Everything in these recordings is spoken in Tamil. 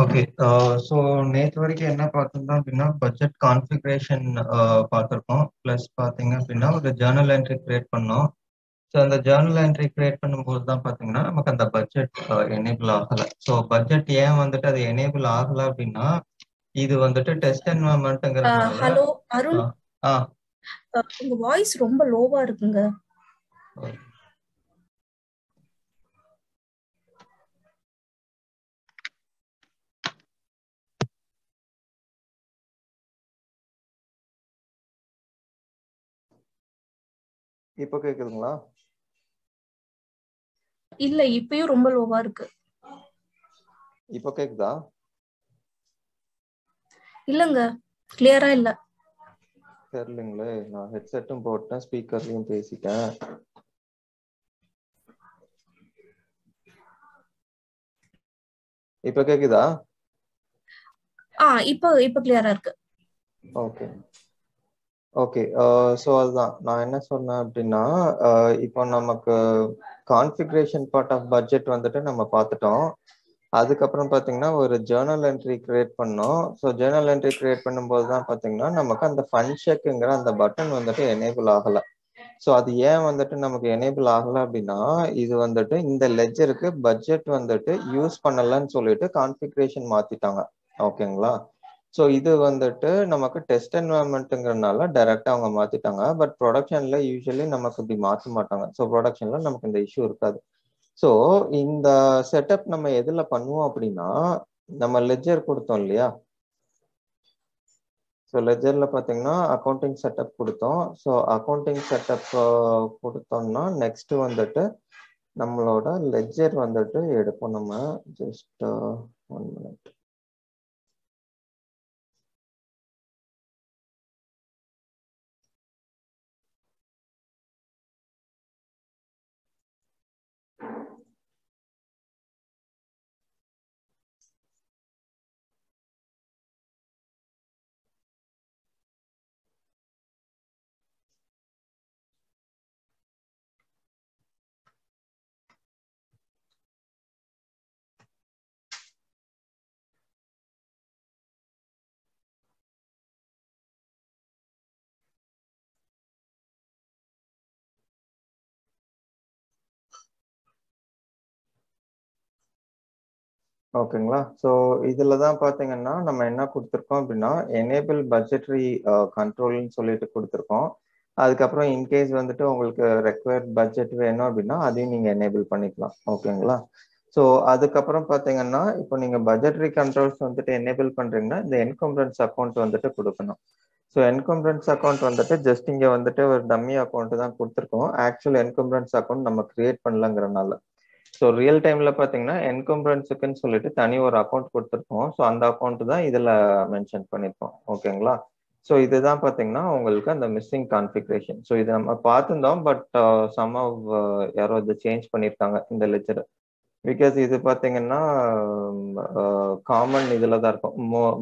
ஓகே. ஸோ நேத்து வரைக்கும் என்ன பார்த்தோம்னா அப்படின்னா, பட்ஜெட் கான்ஃபிகரேஷன் பார்த்துருக்கோம். பிளஸ் பார்த்தீங்க அப்படின்னா, ஒரு ஜர்னல் என்ட்ரி கிரியேட் பண்ணோம். ஸோ அந்த ஜர்னல் என்ட்ரி கிரியேட் பண்ணும்போது தான் பார்த்தீங்கன்னா, நமக்கு அந்த பட்ஜெட் எனேபிள் ஆகல. ஸோ பட்ஜெட் ஏன் வந்துட்டு அது எனேபிள் ஆகல அப்படின்னா, இது வந்துட்டு டெஸ்ட் என்வைரன்மென்ட்ங்கிறதுனால ஹலோ ஆ அருண், ஆ உங்க வாய்ஸ் ரொம்ப லோவா இருக்குங்க. இப்போ கேக்குதுங்களா? இல்ல, இப்பயும் ரொம்ப லோவா இருக்கு. இப்போ கேக்குதா? இல்லங்க, கிளியரா இல்ல. தெரியலங்களே. நான் ஹெட்செட்டும் போட்டேன், ஸ்பீக்கர்லயும் பேசிட்டேன். இப்போ கேக்குதா? இப்ப கிளியரா இருக்கு. ஓகே. ஓகே. ஸோ அதுதான் நான் என்ன சொன்னேன் அப்படின்னா, இப்போ நமக்கு கான்ஃபிகரேஷன் பார்ட் ஆஃப் பட்ஜெட் வந்துட்டு நம்ம பார்த்துட்டோம். அதுக்கப்புறம் பார்த்தீங்கன்னா, ஒரு ஜர்னல் என்ட்ரி கிரியேட் பண்ணோம். ஸோ ஜர்னல் என்ட்ரி கிரியேட் பண்ணும்போது தான் பார்த்தீங்கன்னா, நமக்கு அந்த ஃபண்ட் செக்குங்கிற அந்த பட்டன் வந்துட்டு எனேபிள் ஆகல. ஸோ அது ஏன் வந்துட்டு நமக்கு எனேபிள் ஆகல அப்படின்னா, இது வந்துட்டு இந்த லெட்ஜருக்கு பட்ஜெட் வந்துட்டு யூஸ் பண்ணலன்னு சொல்லிட்டு கான்ஃபிகரேஷன் மாத்திட்டாங்க. ஓகேங்களா? ஸோ இது வந்துட்டு நமக்கு டெஸ்ட் என்வைரன்மென்ட்ங்கிறனால டைரக்ட்டா அவங்க மாத்திட்டாங்க. பட் புரொடக்ஷன்ல யூசுவலி நமக்கு இப்படி மாத்த மாட்டாங்க. ஸோ புரொடக்ஷன்ல நமக்கு இந்த இஷ்யூ இருக்காது. ஸோ இந்த செட்டப் நம்ம எதுல பண்ணுவோம் அப்படின்னா, நம்ம லெட்ஜர் குடுத்தோம் இல்லையா? ஸோ லெட்ஜர்ல பார்த்தீங்கன்னா, அக்கவுண்டிங் செட்டப் குடுத்தோம். ஸோ அக்கவுண்டிங் செட்டப் குடுத்தோம்னா, நெக்ஸ்ட் வந்துட்டு நம்மளோட லெட்ஜர் வந்துட்டு எடுப்போம் நம்ம. Just 1 minute. ஓகேங்களா? ஸோ இதுல தான் பார்த்தீங்கன்னா, நம்ம என்ன குடுத்துருக்கோம் அப்படின்னா, எனேபிள் பட்ஜெட்டரி கண்ட்ரோல்ன்னு சொல்லிட்டு குடுத்துருக்கோம். அதுக்கப்புறம் இன்கேஸ் வந்துட்டு உங்களுக்கு ரெக்வயர்ட் பட்ஜெட் வேணும் அப்படின்னா, அதையும் நீங்க எனேபிள் பண்ணிக்கலாம். ஓகேங்களா? ஸோ அதுக்கப்புறம் பார்த்தீங்கன்னா, இப்போ நீங்க பட்ஜெட்டரி கண்ட்ரோல்ஸ் வந்துட்டு எனேபிள் பண்றீங்கன்னா, இந்த என்கம்பரன்ஸ் அக்கவுண்ட் வந்துட்டு குடுக்கணும். ஸோ என்கம்பரன்ஸ் அக்கவுண்ட் வந்துட்டு ஜஸ்ட் இங்க வந்துட்டு ஒரு டம்மி அக்கவுண்ட் தான் குடுத்துருக்கோம். ஆக்சுவல் என்கம்பரன்ஸ் அக்கவுண்ட் நம்ம கிரியேட் பண்ணலங்கிறனால. ஸோ ரியல் டைம்ல பார்த்தீங்கன்னா, என்கம்பரன்ஸுக்குன்னு சொல்லிட்டு தனி ஒரு அக்கவுண்ட் குடுத்துருப்போம். ஸோ அந்த அக்கவுண்ட் தான் இதுல மென்ஷன் பண்ணியிருப்போம். ஓகேங்களா? ஸோ இதுதான் பார்த்தீங்கன்னா, உங்களுக்கு அந்த மிஸ்ஸிங் கான்ஃபிகரேஷன். ஸோ இத நம்ம பார்த்திருந்தோம். பட் சம்ஹவ் யாரோ இத சேஞ்ச் பண்ணியிருக்காங்க இந்த லெட்ஜர. பிகாஸ் இது பார்த்தீங்கன்னா, காமன் இதுல தான் இருக்கும்.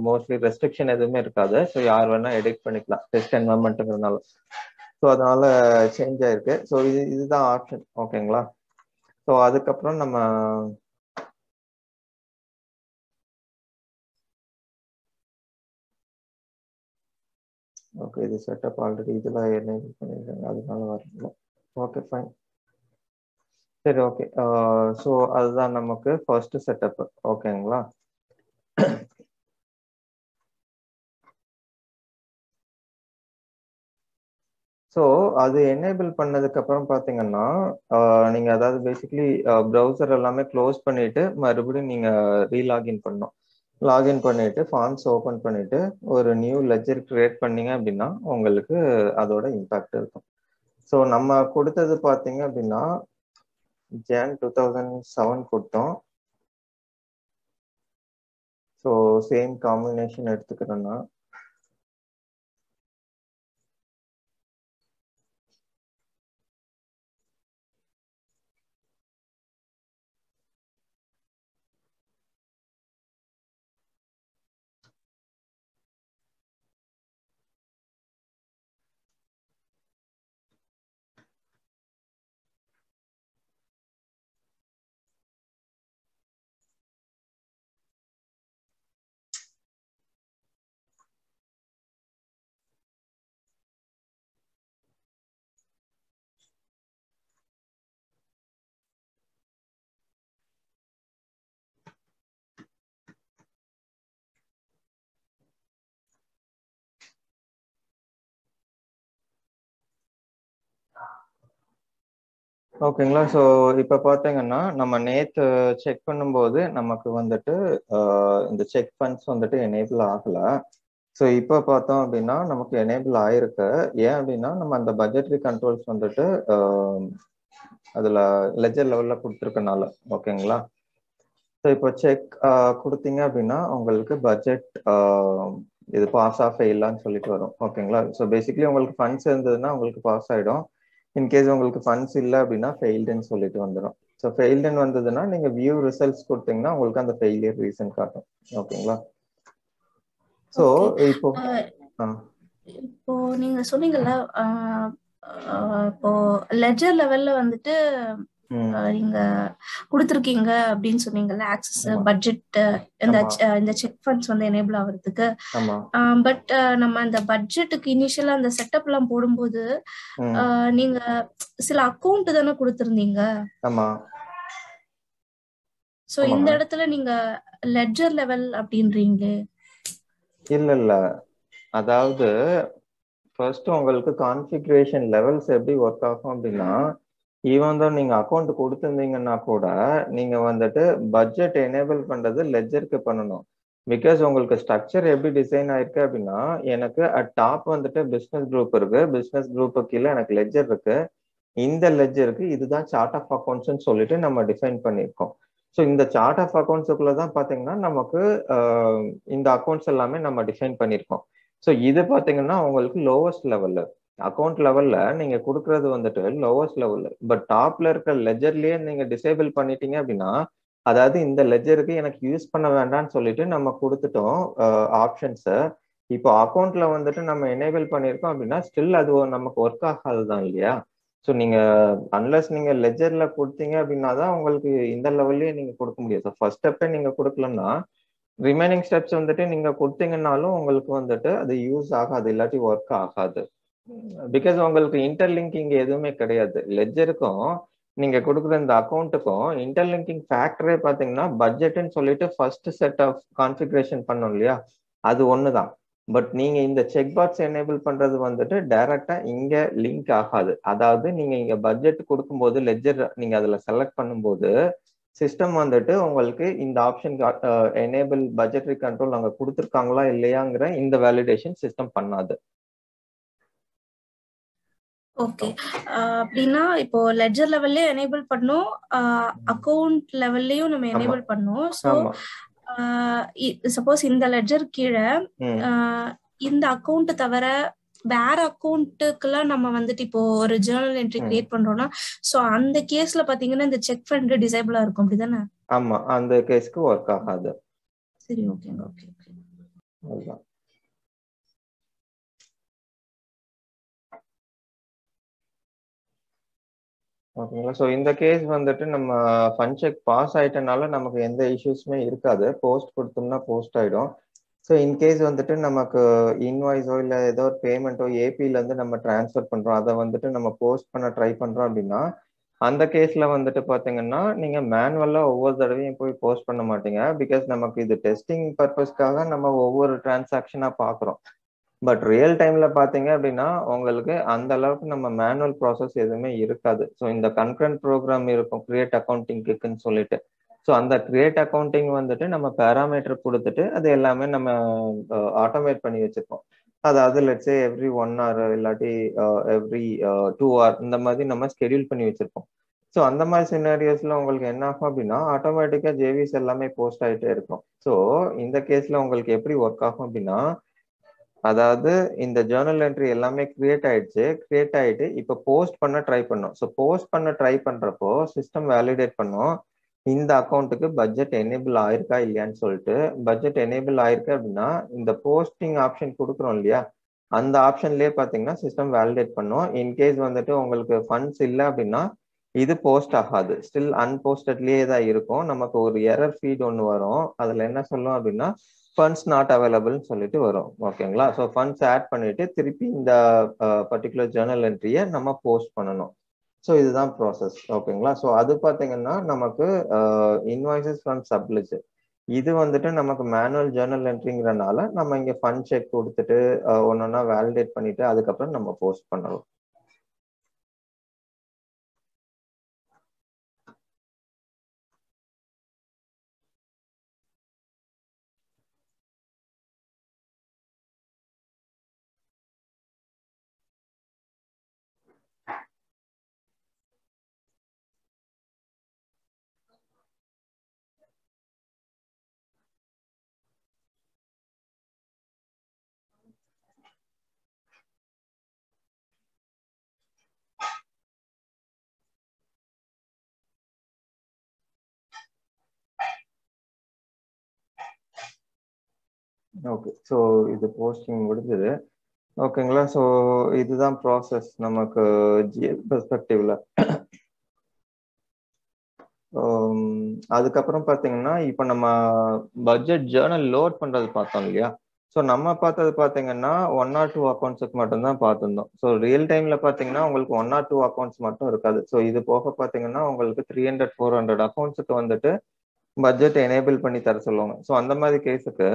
மோஸ்ட்லி ரெஸ்ட்ரிக்ஷன் எதுவுமே இருக்காது. ஸோ யார் வேணா எடிட் பண்ணிக்கலாம். டெஸ்ட் என்வைரன்மென்ட்ங்கிறதுனால. ஸோ அதனால சேஞ்ச் ஆயிருக்கு. ஸோ இதுதான் ஆப்ஷன். ஓகேங்களா? ஸோ அதுக்கப்புறம் நம்ம ஓகே. இது செட்டப் ஆல்ரெடி இதுல எனேபிள் பண்ணிருக்காங்க. அதனால வரல. Okay fine. சரி ஓகே. ஸோ அதுதான் நமக்கு ஃபர்ஸ்ட் செட்டப். ஓகேங்களா? ஸோ அது எனேபிள் பண்ணதுக்கு அப்புறம் பார்த்தீங்கன்னா, நீங்க அதாவது பேசிக்கலி ப்ரௌசர் எல்லாமே க்ளோஸ் பண்ணிட்டு, மறுபடியும் நீங்க ரீலாகின் பண்ணணும். லாகின் பண்ணிட்டு, ஃபார்ம்ஸ் ஓப்பன் பண்ணிட்டு, ஒரு நியூ லெட்ஜர் கிரியேட் பண்ணீங்க அப்படின்னா, உங்களுக்கு அதோட இம்பாக்ட் இருக்கும். ஸோ நம்ம குடுத்தது பார்த்தீங்க அப்படின்னா, ஜான் 2007 குடுத்தோம். ஸோ சேம் காம்பினேஷன் எடுத்துக்கிறேன்னா, ஓகேங்களா. ஸோ இப்போ பார்த்தீங்கன்னா நம்ம நேற்று செக் பண்ணும்போது நமக்கு வந்துட்டு இந்த செக் ஃபண்ட்ஸ் வந்துட்டு எனேபிள் ஆகல. ஸோ இப்போ பார்த்தோம் அப்படின்னா நமக்கு எனேபிள் ஆயிருக்கு. ஏன் அப்படின்னா நம்ம அந்த பட்ஜெட்ரி கண்ட்ரோல்ஸ் வந்துட்டு அதில் லெஜர் லெவலில் கொடுத்துருக்கனால. ஓகேங்களா. ஸோ இப்போ செக் கொடுத்தீங்க அப்படின்னா உங்களுக்கு பட்ஜெட் இது பாஸ் ஆஃப் ஃபெயிலான்னு சொல்லிட்டு வரும். ஓகேங்களா. ஸோ பேசிக்கலி உங்களுக்கு ஃபண்ட்ஸ் இருந்ததுன்னா உங்களுக்கு பாஸ் ஆகிடும். இன்கேஸ் உங்களுக்கு ஃபண்ட்ஸ் இல்லை அப்படின்னா ஃபெயில்டுன்னு சொல்லிட்டு வந்துடும். ஸோ ஃபெயில்டுன்னு வந்ததுன்னா நீங்க வியூ ரிசல்ட்ஸ் கொடுத்தீங்கன்னா உங்களுக்கு அந்த ஃபெயிலியர் ரீசன் காட்டும். ஓகேங்களா. ஸோ இப்போ இப்போ நீங்க சொன்னீங்கல்ல இப்போ லெஜர் லெவல்ல வந்துட்டு நீங்க கொடுத்துருக்கீங்க அப்படின்னு சொன்னீங்கல்ல ஆக்சஸ் பட்ஜெட் இந்த செக் ஃபண்ட்ஸ் வந்து எனேபிள் ஆகிறதுக்கு. பட் நம்ம அந்த பட்ஜெட்டுக்கு இனிஷியலா அந்த செட்டப் எல்லாம் போடும்போது நீங்க சில அக்கௌண்ட் தானே கொடுத்திருந்தீங்க. சோ இந்த இடத்துல நீங்க லெட்ஜர் லெவல் அப்படின்றீங்களே. இல்ல அதாவது ஃபர்ஸ்ட் உங்களுக்கு கான்ஃபிகரேஷன் லெவல்ஸ் எப்படி ஒர்க் ஆகும் அப்படின்னா, ஈவன் தான் நீங்க அக்கௌண்ட் கொடுத்துருந்தீங்கன்னா கூட நீங்க வந்துட்டு பட்ஜெட் எனேபிள் பண்றது லெட்ஜருக்கு பண்ணணும். பிகாஸ் உங்களுக்கு ஸ்ட்ரக்சர் எப்படி டிசைன் ஆயிருக்கு அப்படின்னா, எனக்கு டாப் வந்துட்டு பிசினஸ் குரூப் இருக்கு. பிசினஸ் குரூப்பு கீழே எனக்கு லெட்ஜர் இருக்கு. இந்த லெட்ஜருக்கு இதுதான் சார்ட் ஆஃப் அக்கௌண்ட்ஸ்ன்னு சொல்லிட்டு நம்ம டிஃபைன் பண்ணியிருக்கோம். ஸோ இந்த சார்ட் ஆஃப் அக்கௌண்ட்ஸுக்குள்ள தான் பார்த்தீங்கன்னா நமக்கு இந்த அக்கௌண்ட்ஸ் எல்லாமே நம்ம டிஃபைன் பண்ணியிருக்கோம். ஸோ இது பார்த்தீங்கன்னா உங்களுக்கு லோவஸ்ட் லெவல்ல அக்கௌண்ட் லெவல்ல நீங்க கொடுக்கறது வந்துட்டு லோவஸ்ட் லெவல்ல. பட் டாப்ல இருக்க லெஜர்லயே நீங்க டிசேபிள் பண்ணிட்டீங்க அப்படின்னா, அதாவது இந்த லெஜருக்கு எனக்கு யூஸ் பண்ண வேண்டாம்னு சொல்லிட்டு நம்ம கொடுத்துட்டோம் ஆப்ஷன்ஸை. இப்போ அக்கௌண்ட்ல வந்துட்டு நம்ம எனேபிள் பண்ணியிருக்கோம் அப்படின்னா ஸ்டில் அது நமக்கு ஒர்க் ஆகாதுதான் இல்லையா. ஸோ நீங்க அன்லஸ் நீங்க லெஜர்ல கொடுத்தீங்க அப்படின்னா தான் உங்களுக்கு இந்த லெவல்லயே நீங்க கொடுக்க முடியும். ஸோ ஃபர்ஸ்ட் ஸ்டெப்பே நீங்க கொடுக்கலன்னா ரிமைனிங் ஸ்டெப்ஸ் வந்துட்டு நீங்க கொடுத்தீங்கன்னாலும் உங்களுக்கு வந்துட்டு அது யூஸ் ஆகாது, இல்லாட்டி ஒர்க் ஆகாது. பிகாஸ் உங்களுக்கு இன்டர்லிங்கிங் எதுவுமே கிடையாது. லெஜருக்கும் நீங்க கொடுக்குற இந்த அக்கௌண்ட்டுக்கும் இன்டர்லிங்கிங் ஃபேக்டரே பார்த்தீங்கன்னா பட்ஜெட்னு சொல்லிட்டு ஃபர்ஸ்ட் செட் ஆஃப் கான்ஃபிகரேஷன் பண்ணோம் இல்லையா, அது ஒண்ணுதான். பட் நீங்க இந்த செக் பாக்ஸ் எனேபிள் பண்றது வந்துட்டு டைரக்டா இங்க லிங்க் ஆகாது. அதாவது நீங்க இங்க பட்ஜெட் கொடுக்கும்போது லெட்ஜர் நீங்க அதுல செலக்ட் பண்ணும்போது சிஸ்டம் வந்துட்டு உங்களுக்கு இந்த ஆப்ஷன் எனேபிள் பட்ஜெட்ரி கண்ட்ரோல் அங்க கொடுத்துருக்காங்களா இல்லையாங்கிற இந்த வேலிடேஷன் சிஸ்டம் பண்ணாது. ஓகே. அப்படின்னா இப்போ லெட்ஜர் லெவல்லயே எனேபிள் பண்ணோம், அக்கவுண்ட் லெவல்லயும் நம்ம எனேபிள் பண்ணோம். ஸோ சப்போஸ் இந்த லெட்ஜர் கீழே இந்த அக்கௌண்ட் தவிர வேற அக்கௌண்ட்டுக்கெல்லாம் நம்ம வந்துட்டு இப்போ ஒரு ஜேர்னல் என்ட்ரி கிரியேட் பண்றோம்னா, சோ அந்த கேஸ்ல பாத்தீங்கன்னா இந்த செக் ஃபண்ட் டிசேபிளா இருக்கும், அப்படிதானே? ஆமா, அந்த கேஸ்க்கு ஒர்க் ஆகாது. சரி, ஓகேங்க. Okay okay. ஓகேங்களா. ஸோ இந்த கேஸ் வந்துட்டு நம்ம ஃபண்ட் செக் பாஸ் ஆயிட்டனால நமக்கு எந்த இஷ்யூஸுமே இருக்காது. போஸ்ட் கொடுத்தோம்னா போஸ்ட் ஆயிடும். ஸோ இன்கேஸ் வந்துட்டு நமக்கு இன்வாய்ஸோ இல்லை ஏதோ ஒரு பேமெண்ட்டோ ஏபியிலேருந்து நம்ம டிரான்ஸ்ஃபர் பண்ணுறோம், அதை வந்துட்டு நம்ம போஸ்ட் பண்ண ட்ரை பண்ணுறோம் அப்படின்னா அந்த கேஸில் வந்துட்டு பார்த்தீங்கன்னா நீங்கள் மேனுவலாக ஒவ்வொரு தடவையும் போய் போஸ்ட் பண்ண மாட்டீங்க. பிகாஸ் நமக்கு இது டெஸ்டிங் பர்பஸ்க்காக நம்ம ஒவ்வொரு டிரான்சாக்ஷனாக பார்க்குறோம். பட் ரியல் டைம்ல பாத்தீங்க அப்படின்னா உங்களுக்கு அந்த அளவுக்கு நம்ம மேனுவல் ப்ராசஸ் எதுவுமே இருக்காது. ஸோ இந்த கன்கரண்ட் ப்ரோக்ராம் இருக்கும் கிரியேட் அக்கௌண்டிங்க்குன்னு சொல்லிட்டு. ஸோ அந்த கிரியேட் அக்கௌண்டிங் வந்துட்டு நம்ம பேராமீட்டர் கொடுத்துட்டு அது எல்லாமே நம்ம ஆட்டோமேட் பண்ணி வச்சிருக்கோம். அதாவது லெட்ஸே எவ்ரி 1 hour இல்லாட்டி எவ்ரி 2 hour இந்த மாதிரி நம்ம ஸ்கெடியூல் பண்ணி வச்சிருக்கோம். ஸோ அந்த மாதிரி சினாரியோஸ்ல உங்களுக்கு என்ன ஆகும் அப்படின்னா ஆட்டோமேட்டிக்கா ஜேவிஸ் எல்லாமே போஸ்ட் ஆகிட்டே இருக்கும். ஸோ இந்த கேஸ்ல உங்களுக்கு எப்படி ஒர்க் ஆகும் அப்படின்னா, அதாவது இந்த ஜேர்னல் என்ட்ரி எல்லாமே கிரியேட் ஆயிடுச்சு. கிரியேட் ஆயிட்டு இப்போ போஸ்ட் பண்ண ட்ரை பண்ணோம். ஸோ போஸ்ட் பண்ண ட்ரை பண்றப்போ சிஸ்டம் வேலிடேட் பண்ணோம் இந்த அக்கௌண்ட்டுக்கு பட்ஜெட் எனேபிள் ஆயிருக்கா இல்லையான்னு சொல்லிட்டு. பட்ஜெட் எனேபிள் ஆயிருக்கு அப்படின்னா இந்த போஸ்டிங் ஆப்ஷன் கொடுக்குறோம் இல்லையா, அந்த ஆப்ஷன்லயே பாத்தீங்கன்னா சிஸ்டம் வேலிடேட் பண்ணும். இன்கேஸ் வந்துட்டு உங்களுக்கு ஃபண்ட்ஸ் இல்லை அப்படின்னா இது போஸ்ட் ஆகாது, ஸ்டில் அன்போஸ்டட்லயே தான் இருக்கும். நமக்கு ஒரு எரர் ஃபீட் ஒன்று வரும். அதுல என்ன சொல்லும் அப்படின்னா ஃபண்ட்ஸ் நாட் அவைலபிள்னு சொல்லிட்டு வரும். ஓகேங்களா. ஸோ ஃபண்ட்ஸ் ஆட் பண்ணிட்டு திருப்பி இந்த பர்டிகுலர் ஜேர்னல் என்ட்ரியை நம்ம போஸ்ட் பண்ணணும். ஸோ இதுதான் ப்ராசஸ். ஓகேங்களா. ஸோ அது பார்த்தீங்கன்னா நமக்கு இன்வாய்சஸ் ஃப்ரம் சப்லெஜர் இது வந்துட்டு நமக்கு மேனுவல் ஜேர்னல் என்ட்ரிங்கிறனால நம்ம இங்கே ஃபண்ட் செக் கொடுத்துட்டு ஒன்னொன்னா வேலிடேட் பண்ணிட்டு அதுக்கப்புறம் நம்ம போஸ்ட் பண்ணலாம். ஓகே, ஸோ இது போஸ்டிங் முடிஞ்சது. ஓகேங்களா, ஸோ இதுதான் ப்ராசஸ் நமக்கு ஜிஎல் பெர்ஸ்பெக்டிவ்ல. அதுக்கப்புறம் பார்த்தீங்கன்னா, இப்போ நம்ம பட்ஜெட் ஜேர்னல் லோட் பண்றது பார்த்தோம் இல்லையா? ஸோ நம்ம பார்த்தது பார்த்தீங்கன்னா, 1 ஆர் 2 அக்கவுண்ட்ஸுக்கு மட்டும் தான் பார்த்துருந்தோம். ஸோ ரியல் டைம்ல பார்த்தீங்கன்னா, உங்களுக்கு 1 ஆர் 2 அக்கவுண்ட்ஸ் மட்டும் இருக்காது. ஸோ இது போக பார்த்தீங்கன்னா, உங்களுக்கு 300, 400 அக்கவுண்ட்ஸுக்கு வந்துட்டு பட்ஜெட் எனேபிள் பண்ணி தர சொல்லுவாங்க. ஸோ அந்த மாதிரி கேஸுக்கு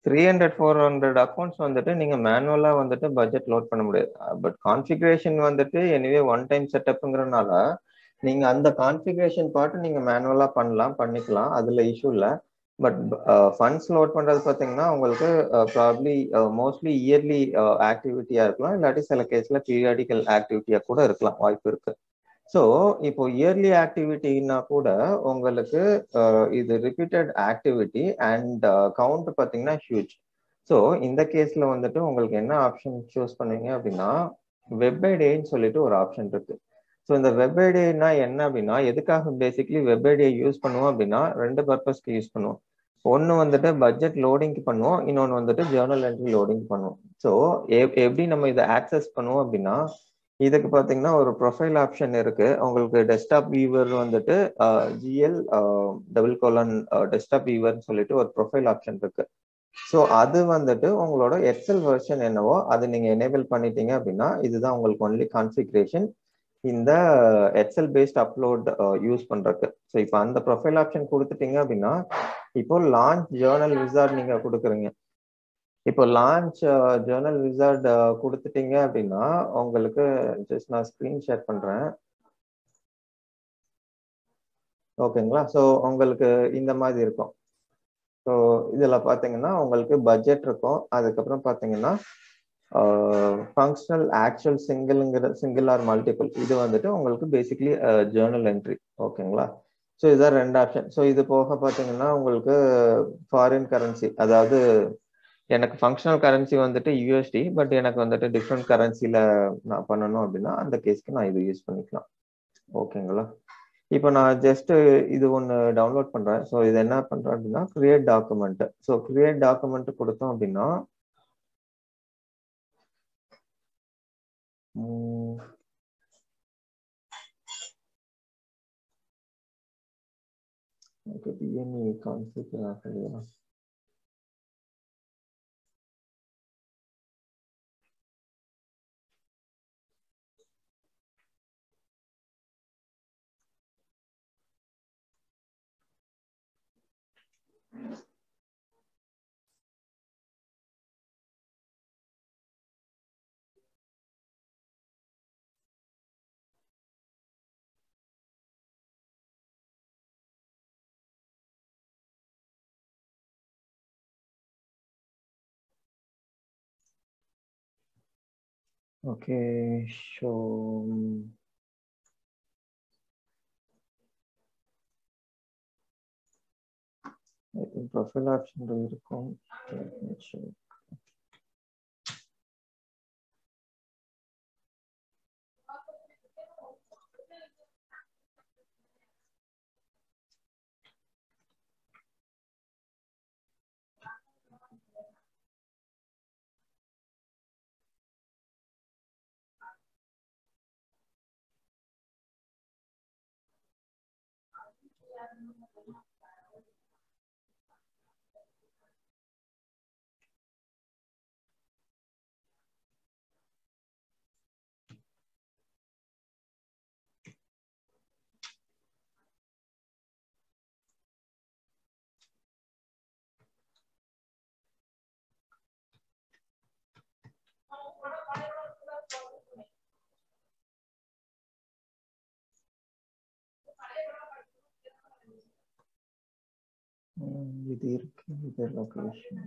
300, 400 அக்கவுண்ட்ஸ் வந்துட்டு நீங்க மேனுவலா வந்துட்டு பட்ஜெட் லோட் பண்ண முடியாது. பட் கான்ஃபிகரேஷன் வந்துட்டு எனிவே ஒன் டைம் செட்டப்ங்கிறனால நீங்க அந்த கான்ஃபிகரேஷன் பார்ட் நீங்க மேனுவலா பண்ணிக்கலாம். அதுல இஷ்யூ இல்ல. பட் ஃபண்ட்ஸ் லோட் பண்றது பாத்தீங்கன்னா உங்களுக்கு ப்ராப்ளி மோஸ்ட்லி இயர்லி ஆக்டிவிட்டியா இருக்கலாம். இல்லாட்டி சில கேஸ்ல பீரியாடிக்கல் ஆக்டிவிட்டியா கூட இருக்கலாம், வாய்ப்பு இருக்கு. ஸோ இப்போ இயர்லி ஆக்டிவிட்டினா கூட உங்களுக்கு இது ரிப்பீட்டட் ஆக்டிவிட்டி அண்ட் கவுண்ட் பார்த்தீங்கன்னா ஹியூஜ். ஸோ இந்த கேஸ்ல வந்துட்டு உங்களுக்கு என்ன ஆப்ஷன் சூஸ் பண்ணுவீங்க அப்படின்னா, வெப் ஐடின்னு சொல்லிட்டு ஒரு ஆப்ஷன் இருக்கு. ஸோ இந்த வெப் ஐடினா என்ன அப்படின்னா, எதுக்காக பேசிக்லி வெப் ஐடியை யூஸ் பண்ணுவோம் அப்படின்னா, 2 பர்பஸ்க்கு யூஸ் பண்ணுவோம். ஒன்று வந்துட்டு பட்ஜெட் லோடிங்க்கு பண்ணுவோம், இன்னொன்று வந்துட்டு ஜேர்னல் என்ட்ரி லோடிங் பண்ணுவோம். ஸோ எப்படி நம்ம இதை ஆக்சஸ் பண்ணுவோம் அப்படின்னா, இதுக்கு பார்த்தீங்கன்னா ஒரு ப்ரொஃபைல் ஆப்ஷன் இருக்கு. உங்களுக்கு டெஸ்க்டாப் வியூவர் வந்துட்டு ஜிஎல் டபுள் கோலன் டெஸ்க்டாப் வியூவர்னு சொல்லிட்டு ஒரு ப்ரொஃபைல் ஆப்ஷன் இருக்கு. ஸோ அது வந்துட்டு உங்களோட எக்ஸல் வெர்ஷன் என்னவோ அது நீங்க எனேபிள் பண்ணிட்டீங்க அப்படின்னா, இதுதான் உங்களுக்கு ஒன்லி கான்ஃபிகரேஷன் இந்த எக்ஸல் பேஸ்ட் அப்லோட் யூஸ் பண்றதுக்கு. ஸோ இப்போ அந்த ப்ரொஃபைல் ஆப்ஷன் கொடுத்துட்டீங்க அப்படின்னா, இப்போ லான்ச் ஜேர்னல் விசார்ட் நீங்க கொடுக்குறீங்க. இப்போ லான்ச் ஜேர்னல் விசார்ட் கொடுத்துட்டீங்க அப்படின்னா, உங்களுக்கு ஜஸ்ட் நான் ஸ்கிரீன் ஷேர் பண்றேன். ஓகேங்களா, ஸோ உங்களுக்கு இந்த மாதிரி இருக்கும். ஸோ இதுல பாத்தீங்கன்னா உங்களுக்கு பட்ஜெட் இருக்கும். அதுக்கப்புறம் பாத்தீங்கன்னா functional actual single or multiple, இது வந்துட்டு உங்களுக்கு பேசிக்லி ஜேர்னல் என்ட்ரி. ஓகேங்களா, ஸோ இதுதான் 2 ஆப்ஷன். ஸோ இது போக பாத்தீங்கன்னா உங்களுக்கு ஃபாரின் கரன்சி, அதாவது எனக்கு ஃபங்க்ஷனல் கரன்சி வந்துட்டு யூஎஸ்டி, பட் எனக்கு வந்துட்டு டிஃப்ரெண்ட் கரன்சில நான் பண்ணணும் அப்படின்னா அந்த கேஸ்க்கு நான் இது யூஸ் பண்ணிக்கலாம். ஓகேங்களா, இப்போ நான் ஜஸ்ட் இது ஒன்று டவுன்லோட் பண்றேன். ஸோ இது என்ன பண்றேன் அப்படின்னா, create document. So create document கொடுத்தோம் அப்படின்னா பிஎன்இ கான்ஃபிகர் ஆகலையா? ஓகே, ஸோ ப்ரொஃபைல் ஆப்ஷன் இருக்கும். இது இருக்கு, இது லொகேஷன்.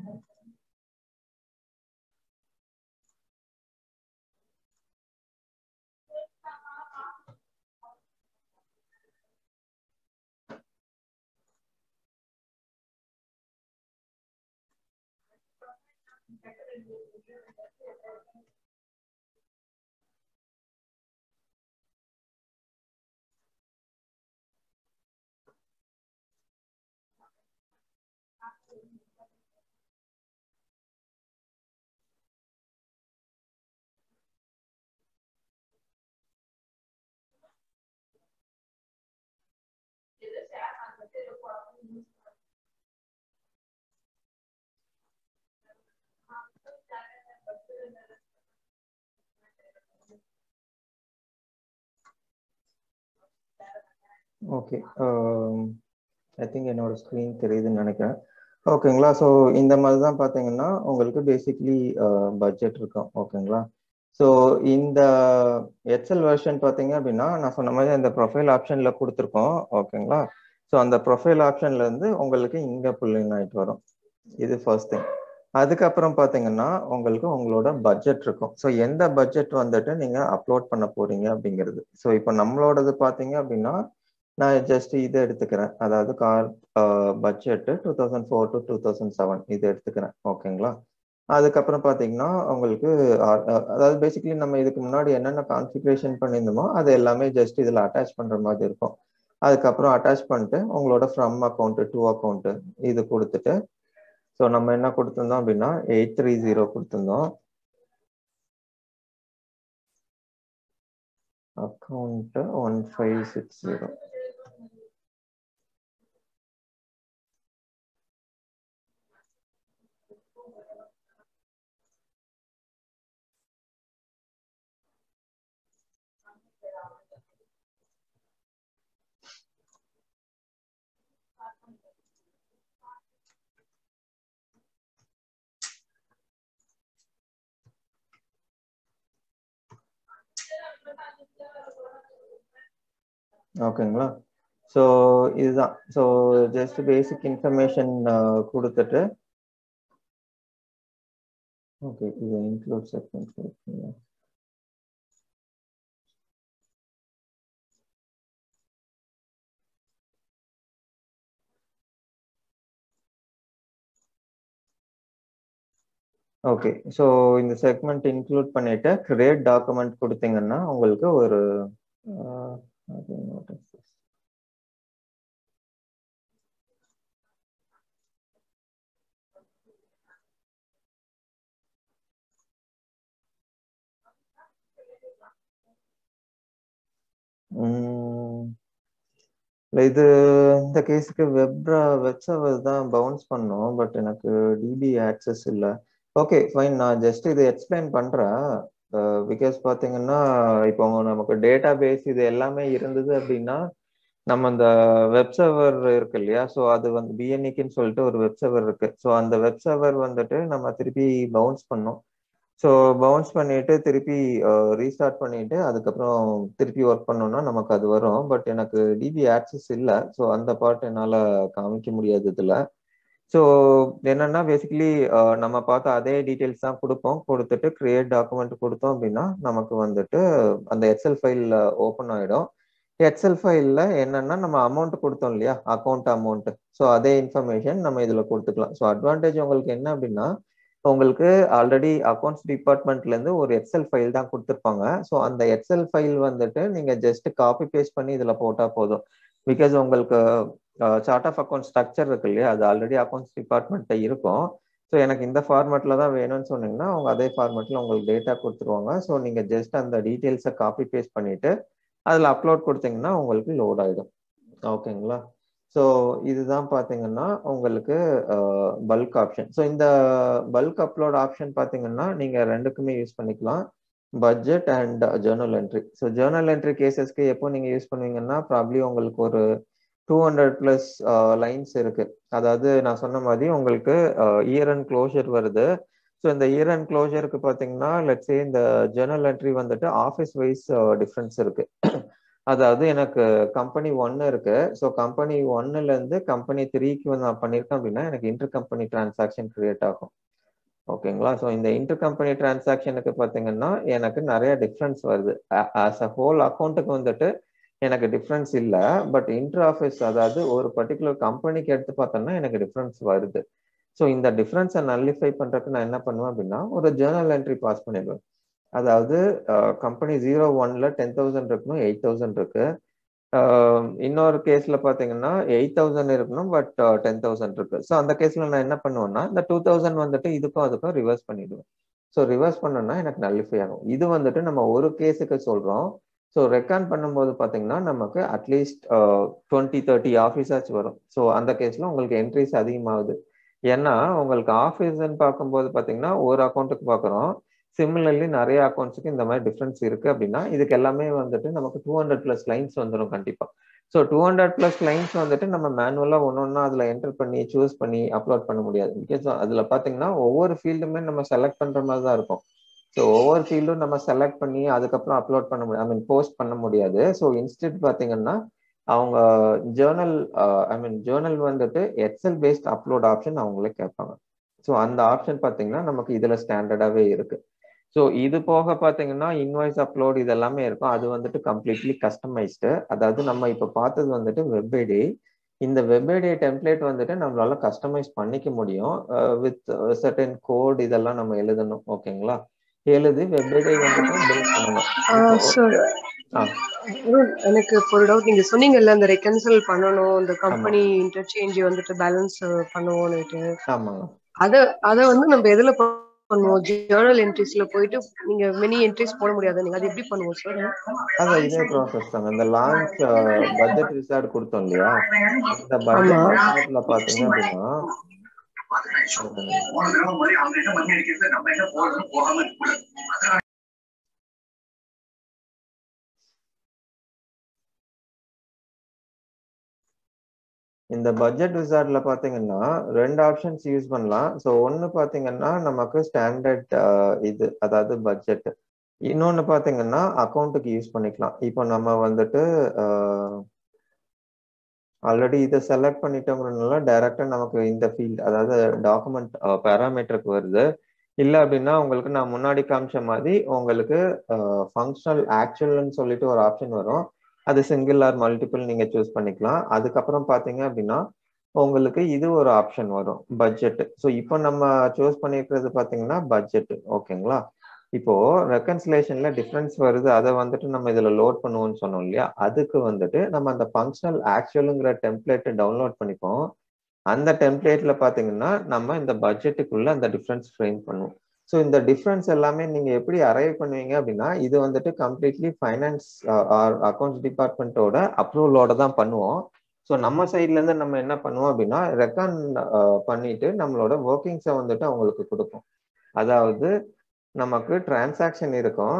ஓகே, ஐ திங்க் என்னோட ஸ்க்ரீன் தெரியுதுன்னு நினைக்கிறேன். ஓகேங்களா. ஸோ இந்த மாதிரி தான் பார்த்தீங்கன்னா உங்களுக்கு பேசிக்லி பட்ஜெட் இருக்கும். ஓகேங்களா. ஸோ இந்த எக்ஸல் வெர்ஷன் பார்த்தீங்க அப்படின்னா நான் சொன்ன மாதிரி அந்த ப்ரொஃபைல் ஆப்ஷனில் கொடுத்துருக்கோம். ஓகேங்களா. ஸோ அந்த ப்ரொஃபைல் ஆப்ஷன்லேருந்து உங்களுக்கு இங்கே புல்லிங் ஆகிட்டு வரும். இது ஃபர்ஸ்ட் திங். அதுக்கப்புறம் பார்த்தீங்கன்னா உங்களுக்கு உங்களோட பட்ஜெட் இருக்கும். ஸோ எந்த பட்ஜெட் வந்துட்டு நீங்கள் அப்லோட் பண்ண போறீங்க அப்படிங்கிறது. ஸோ இப்போ நம்மளோடது பார்த்தீங்க அப்படின்னா நான் ஜஸ்ட் இதை எடுத்துக்கிறேன். அதாவது கார் பட்ஜெட்டு 2004 to 2007 இது எடுத்துக்கிறேன். ஓகேங்களா. அதுக்கப்புறம் பார்த்தீங்கன்னா உங்களுக்கு அதாவது பேசிக்கலி நம்ம இதுக்கு முன்னாடி என்னென்ன கான்ஃபிகரேஷன் பண்ணியிருந்தோமோ அது எல்லாமே ஜஸ்ட் இதில் அட்டாச் பண்ணுற மாதிரி இருக்கும். அதுக்கப்புறம் அட்டாச் பண்ணிட்டு உங்களோட ஃப்ரம் அக்கௌண்ட் டு அக்கௌண்ட் இது கொடுத்துட்டு ஸோ நம்ம என்ன கொடுத்துருந்தோம் அப்படின்னா 830 கொடுத்துருந்தோம். அக்கௌண்ட் 1560. ஓகேங்களா. ஸோ இதுதான். ஸோ ஜஸ்ட் பேசிக் இன்ஃபர்மேஷன் கொடுத்துட்டு ஓகே இது இன்க்ளூட் செக்மெண்ட். ஓகே, ஸோ இந்த செக்மெண்ட் இன்க்ளூட் பண்ணிட்டு கிரியேட் டாக்குமெண்ட் கொடுத்தீங்கன்னா உங்களுக்கு ஒரு இது இந்த கேஸுக்கு வெப் சர்வர் தான் பவுன்ஸ் பண்ணும். பட் எனக்கு டிபி ஆக்சஸ் இல்லை. ஓகே ஃபைன், நான் ஜஸ்ட் இதை எக்ஸ்பிளைன் பண்றேன். பிகாஸ் பாத்தீங்கன்னா இப்போ நமக்கு டேட்டா பேஸ் இது எல்லாமே இருந்தது அப்படின்னா நம்ம இந்த வெப் சர்வர் இருக்கு இல்லையா. ஸோ அது வந்து பிஎன்இக்குன்னு சொல்லிட்டு ஒரு வெப் சர்வர் இருக்கு. ஸோ அந்த வெப் சர்வர் வந்துட்டு நம்ம திருப்பி பவுன்ஸ் பண்ணோம். ஸோ பவுன்ஸ் பண்ணிட்டு திருப்பி ரீஸ்டார்ட் பண்ணிட்டு அதுக்கப்புறம் திருப்பி ஒர்க் பண்ணோம்னா நமக்கு அது வரும். பட் எனக்கு டிபி ஆக்சஸ் இல்லை. ஸோ அந்த பார்ட் என்னால் காமிக்க முடியாது இதில். ஸோ என்னன்னா பேசிக்கலி நம்ம பார்த்த அதே டீட்டெயில்ஸ் தான் கொடுப்போம். கொடுத்துட்டு கிரியேட் டாக்குமெண்ட் கொடுத்தோம் அப்படின்னா நமக்கு வந்துட்டு அந்த எக்ஸல் ஃபைல் ஓப்பன் ஆகிடும். எக்ஸல் ஃபைலில் என்னன்னா நம்ம அமௌண்ட் கொடுத்தோம் இல்லையா, அக்கௌண்ட் அமௌண்ட். ஸோ அதே இன்ஃபர்மேஷன் நம்ம இதில் கொடுத்துக்கலாம். ஸோ அட்வான்டேஜ் உங்களுக்கு என்ன அப்படின்னா உங்களுக்கு ஆல்ரெடி அக்கௌண்ட்ஸ் டிபார்ட்மெண்ட்லேருந்து ஒரு எக்ஸல் ஃபைல் தான் கொடுத்துருப்பாங்க. ஸோ அந்த எக்ஸல் ஃபைல் வந்துட்டு நீங்கள் ஜஸ்ட் காப்பி பேஸ்ட் பண்ணி இதில் போட்டால் போதும். பிகாஸ் உங்களுக்கு சார்ட் ஆஃப் அக்கௌண்ட் ஸ்ட்ரக்சர் இருக்கு இல்லையா, அது ஆல்ரெடி அக்கௌண்ட்ஸ் டிபார்ட்மெண்ட்ல இருக்கும். ஸோ எனக்கு இந்த ஃபார்மேட்ல தான் வேணும்னு சொன்னீங்கன்னா அவங்க அதே ஃபார்மேட்ல உங்களுக்கு டேட்டா கொடுத்துருவாங்க. ஸோ நீங்க ஜஸ்ட் அந்த டீட்டெயில்ஸை காப்பி பேஸ்ட் பண்ணிட்டு அதில் அப்லோட் கொடுத்தீங்கன்னா உங்களுக்கு லோட் ஆகிடும். ஓகேங்களா. ஸோ இதுதான் பார்த்தீங்கன்னா உங்களுக்கு பல்க் ஆப்ஷன். ஸோ இந்த பல்க் அப்லோட் ஆப்ஷன் பார்த்தீங்கன்னா நீங்கள் ரெண்டுக்குமே யூஸ் பண்ணிக்கலாம், budget and journal entry. So journal entry கேசஸ்க்கு எப்போ நீங்கள் யூஸ் பண்ணுவீங்கன்னா ப்ராப்ளி உங்களுக்கு ஒரு 200+ லைன்ஸ் இருக்கு. அதாவது நான் சொன்ன மாதிரி உங்களுக்கு இயர் அண்ட் க்ளோஷர் வருது. ஸோ இந்த இயர் அண்ட் க்ளோஷருக்கு பார்த்தீங்கன்னா லெட்ஸே இந்த ஜேர்னல் என்ட்ரி வந்துட்டு ஆஃபீஸ் வைஸ் டிஃப்ரென்ஸ் இருக்கு. அதாவது எனக்கு கம்பெனி 1 இருக்கு. ஸோ கம்பெனி 1லேருந்து கம்பெனி 3க்கு நான் பண்ணியிருக்கேன் அப்படின்னா எனக்கு இன்டர் கம்பெனி டிரான்சாக்ஷன் கிரியேட் ஆகும். ஓகேங்களா. ஸோ இந்த இன்டர் கம்பெனி டிரான்சாக்ஷனுக்கு பார்த்தீங்கன்னா எனக்கு நிறைய டிஃப்ரென்ஸ் வருது. ஆஸ் அ ஹோல் அக்கௌண்ட்டுக்கு வந்துட்டு எனக்கு டிஃப்ரென்ஸ் இல்லை. பட் இன்டர் ஆஃபீஸ் அதாவது ஒரு பர்டிகுலர் கம்பெனிக்கு எடுத்து பார்த்தோம்னா எனக்கு டிஃப்ரென்ஸ் வருது. ஸோ இந்த டிஃப்ரென்ஸை நல்லிஃபை பண்ணுறதுக்கு நான் என்ன பண்ணுவேன் அப்படின்னா ஒரு ஜேர்னல் என்ட்ரி பாஸ் பண்ணிடுவேன். அதாவது கம்பெனி 01ல் 10,000 இருக்கணும், 8,000 இருக்கு. இன்னொரு கேஸ்ல பாத்தீங்கன்னா 8,000 இருக்கணும், பட் 10,000 இருக்கு. ஸோ அந்த கேஸ்ல நான் என்ன பண்ணுவேன்னா இந்த 2,000 வந்துட்டு இதுக்கும் அதுக்கும் ரிவர்ஸ் பண்ணிடுவேன். ஸோ ரிவர்ஸ் பண்ணோம்னா எனக்கு நல்லிஃபை ஆகும். இது வந்துட்டு நம்ம ஒரு கேஸுக்கு சொல்றோம். ஸோ ரெக்கார்ட் பண்ணும்போது பாத்தீங்கன்னா நமக்கு அட்லீஸ்ட் 20-30 ஆஃபீஸாச்சு வரும். ஸோ அந்த கேஸ்ல உங்களுக்கு என்ட்ரிஸ் அதிகமாகுது. ஏன்னா உங்களுக்கு ஆஃபீஸ்ன்னு பார்க்கும்போது பாத்தீங்கன்னா ஒரு அக்கௌண்ட்டுக்கு பார்க்குறோம். சிமிலர்லி நிறைய அக்கௌண்ட்ஸுக்கு இந்த மாதிரி டிஃப்ரென்ஸ் இருக்கு அப்படின்னா இதுக்கு எல்லாமே வந்துட்டு நமக்கு 200+ லைன்ஸ் வந்துடும் கண்டிப்பா. ஸோ 200+ லைன்ஸ் வந்துட்டு நம்ம மேனுவலா ஒன்னொன்னா அதுல என்டர் பண்ணி சூஸ் பண்ணி அப்லோட் பண்ண முடியாது. பிகாஸ் அதுல பாத்தீங்கன்னா ஒவ்வொரு ஃபீல்டுமே நம்ம செலக்ட் பண்ற மாதிரி தான் இருக்கும். ஸோ ஒவ்வொரு ஃபீல்டும் நம்ம செலக்ட் பண்ணி அதுக்கப்புறம் அப்லோட் பண்ண முடியாது, ஐ மீன் போஸ்ட் பண்ண முடியாது. ஸோ இன்ஸ்டெட் பாத்தீங்கன்னா அவங்க ஜேர்னல் வந்துட்டு எக்ஸல் பேஸ்ட் அப்லோட் ஆப்ஷன் அவங்களே கேட்பாங்க. ஸோ அந்த ஆப்ஷன் பாத்தீங்கன்னா நமக்கு இதுல ஸ்டாண்டர்டாவே இருக்கு. ஸோ இது போக பாத்தீங்கன்னா இன்வாய்ஸ் அப்லோட் இது எல்லாமே இருக்கும். அது வந்துட்டு கம்ப்ளீட்லி கஸ்டமைஸ்டு. அதாவது நம்ம இப்ப பார்த்தது வந்துட்டு வெப் ஐடி. இந்த வெப் ஐடி டெம்ப்ளேட் வந்துட்டு நம்மளால கஸ்டமைஸ் பண்ணிக்க முடியும் வித் சர்டன் கோட் இதெல்லாம் நம்ம எழுதணும். ஓகேங்களா? எழுதி வெப் ஐடி வந்துட்டு பில்ட் பண்ணணும். எனக்கு ஒரு டவுட், நீங்க சொன்னீங்கல்ல இந்த ரெக்கன்சில் பண்ணணும், இந்த கம்பெனி இன்டர்சேஞ்ச் வந்துட்டு பேலன்ஸ் பண்ணுவோம்னுட்டு. ஆமாங்க. அத வந்து நம்ம எதுல பண்ணுவோம்? ஜர்னல் என்ட்ரிஸ்ல போயிட்டு நீங்க மெனி என்ட்ரிஸ் போட முடியாது, நீங்க அது எப்படி பண்ணுவோம் சார்? அதான் இதே ப்ராசஸ் தாங்க. இந்த லான்ச் பட்ஜெட் விசார்ட் கொடுத்தோம் இல்லையா, இந்த பட்ஜெட் விசார்ட்ல பாத்தீங்க அப்படின்னா இந்த பட்ஜெட் விசார்ட்ல பாத்தீங்கன்னா 2 ஆப்ஷன்ஸ் யூஸ் பண்ணலாம். ஸோ ஒன்னு பாத்தீங்கன்னா நமக்கு ஸ்டாண்டர்ட் இது அதாவது பட்ஜெட், இன்னொன்னு பாத்தீங்கன்னா அக்கௌண்ட்டுக்கு யூஸ் பண்ணிக்கலாம். இப்போ நம்ம வந்துட்டு ஆல்ரெடி இதை செலக்ட் பண்ணிட்டோம்னால டைரக்டா நமக்கு இந்த ஃபீல்ட் அதாவது டாக்குமெண்ட் பேராமீட்டருக்கு வருது. இல்லை அப்படின்னா உங்களுக்கு நான் முன்னாடி காமிச்ச மாதிரி உங்களுக்கு ஃபங்க்ஷனல் ஆக்சுவல்னு சொல்லிட்டு ஒரு ஆப்ஷன் வரும். அது சிங்கிள் ஆர் மல்டிபிள் நீங்க சூஸ் பண்ணிக்கலாம். அதுக்கப்புறம் பாத்தீங்க அப்படின்னா உங்களுக்கு இது ஒரு ஆப்ஷன் வரும், பட்ஜெட். ஸோ இப்போ நம்ம சூஸ் பண்ணிருக்கிறது பாத்தீங்கன்னா பட்ஜெட். ஓகேங்களா? இப்போ ரெக்கன்சிலேஷன்ல டிஃபரன்ஸ் வருது, அதை வந்துட்டு நம்ம இதுல லோட் பண்ணுவோம்னு சொன்னோம் இல்லையா, அதுக்கு வந்துட்டு நம்ம அந்த ஃபங்க்ஷனல் ஆக்சுவலுங்கிற டெம்ப்ளேட்டை டவுன்லோட் பண்ணிப்போம். அந்த டெம்ப்ளேட்ல பாத்தீங்கன்னா நம்ம இந்த பட்ஜெட்டுக்குள்ள அந்த டிஃபரன்ஸ் ஃப்ரேம் பண்ணுவோம். ஸோ இந்த டிஃபரன்ஸ் எல்லாமே நீங்க எப்படி அரைவ் பண்ணுவீங்க அப்படின்னா இது வந்துட்டு கம்ப்ளீட்லி ஃபைனான்ஸ் ஆர் அக்கௌண்ட்ஸ் டிபார்ட்மெண்ட்டோட அப்ரூவலோட தான் பண்ணுவோம். ஸோ நம்ம சைட்ல இருந்து நம்ம என்ன பண்ணுவோம் அப்படின்னா ரெக்கார்ட் பண்ணிட்டு நம்மளோட ஒர்க்கிங்ஸை வந்துட்டு அவங்களுக்கு கொடுப்போம். அதாவது நமக்கு டிரான்சாக்ஷன் இருக்கும்,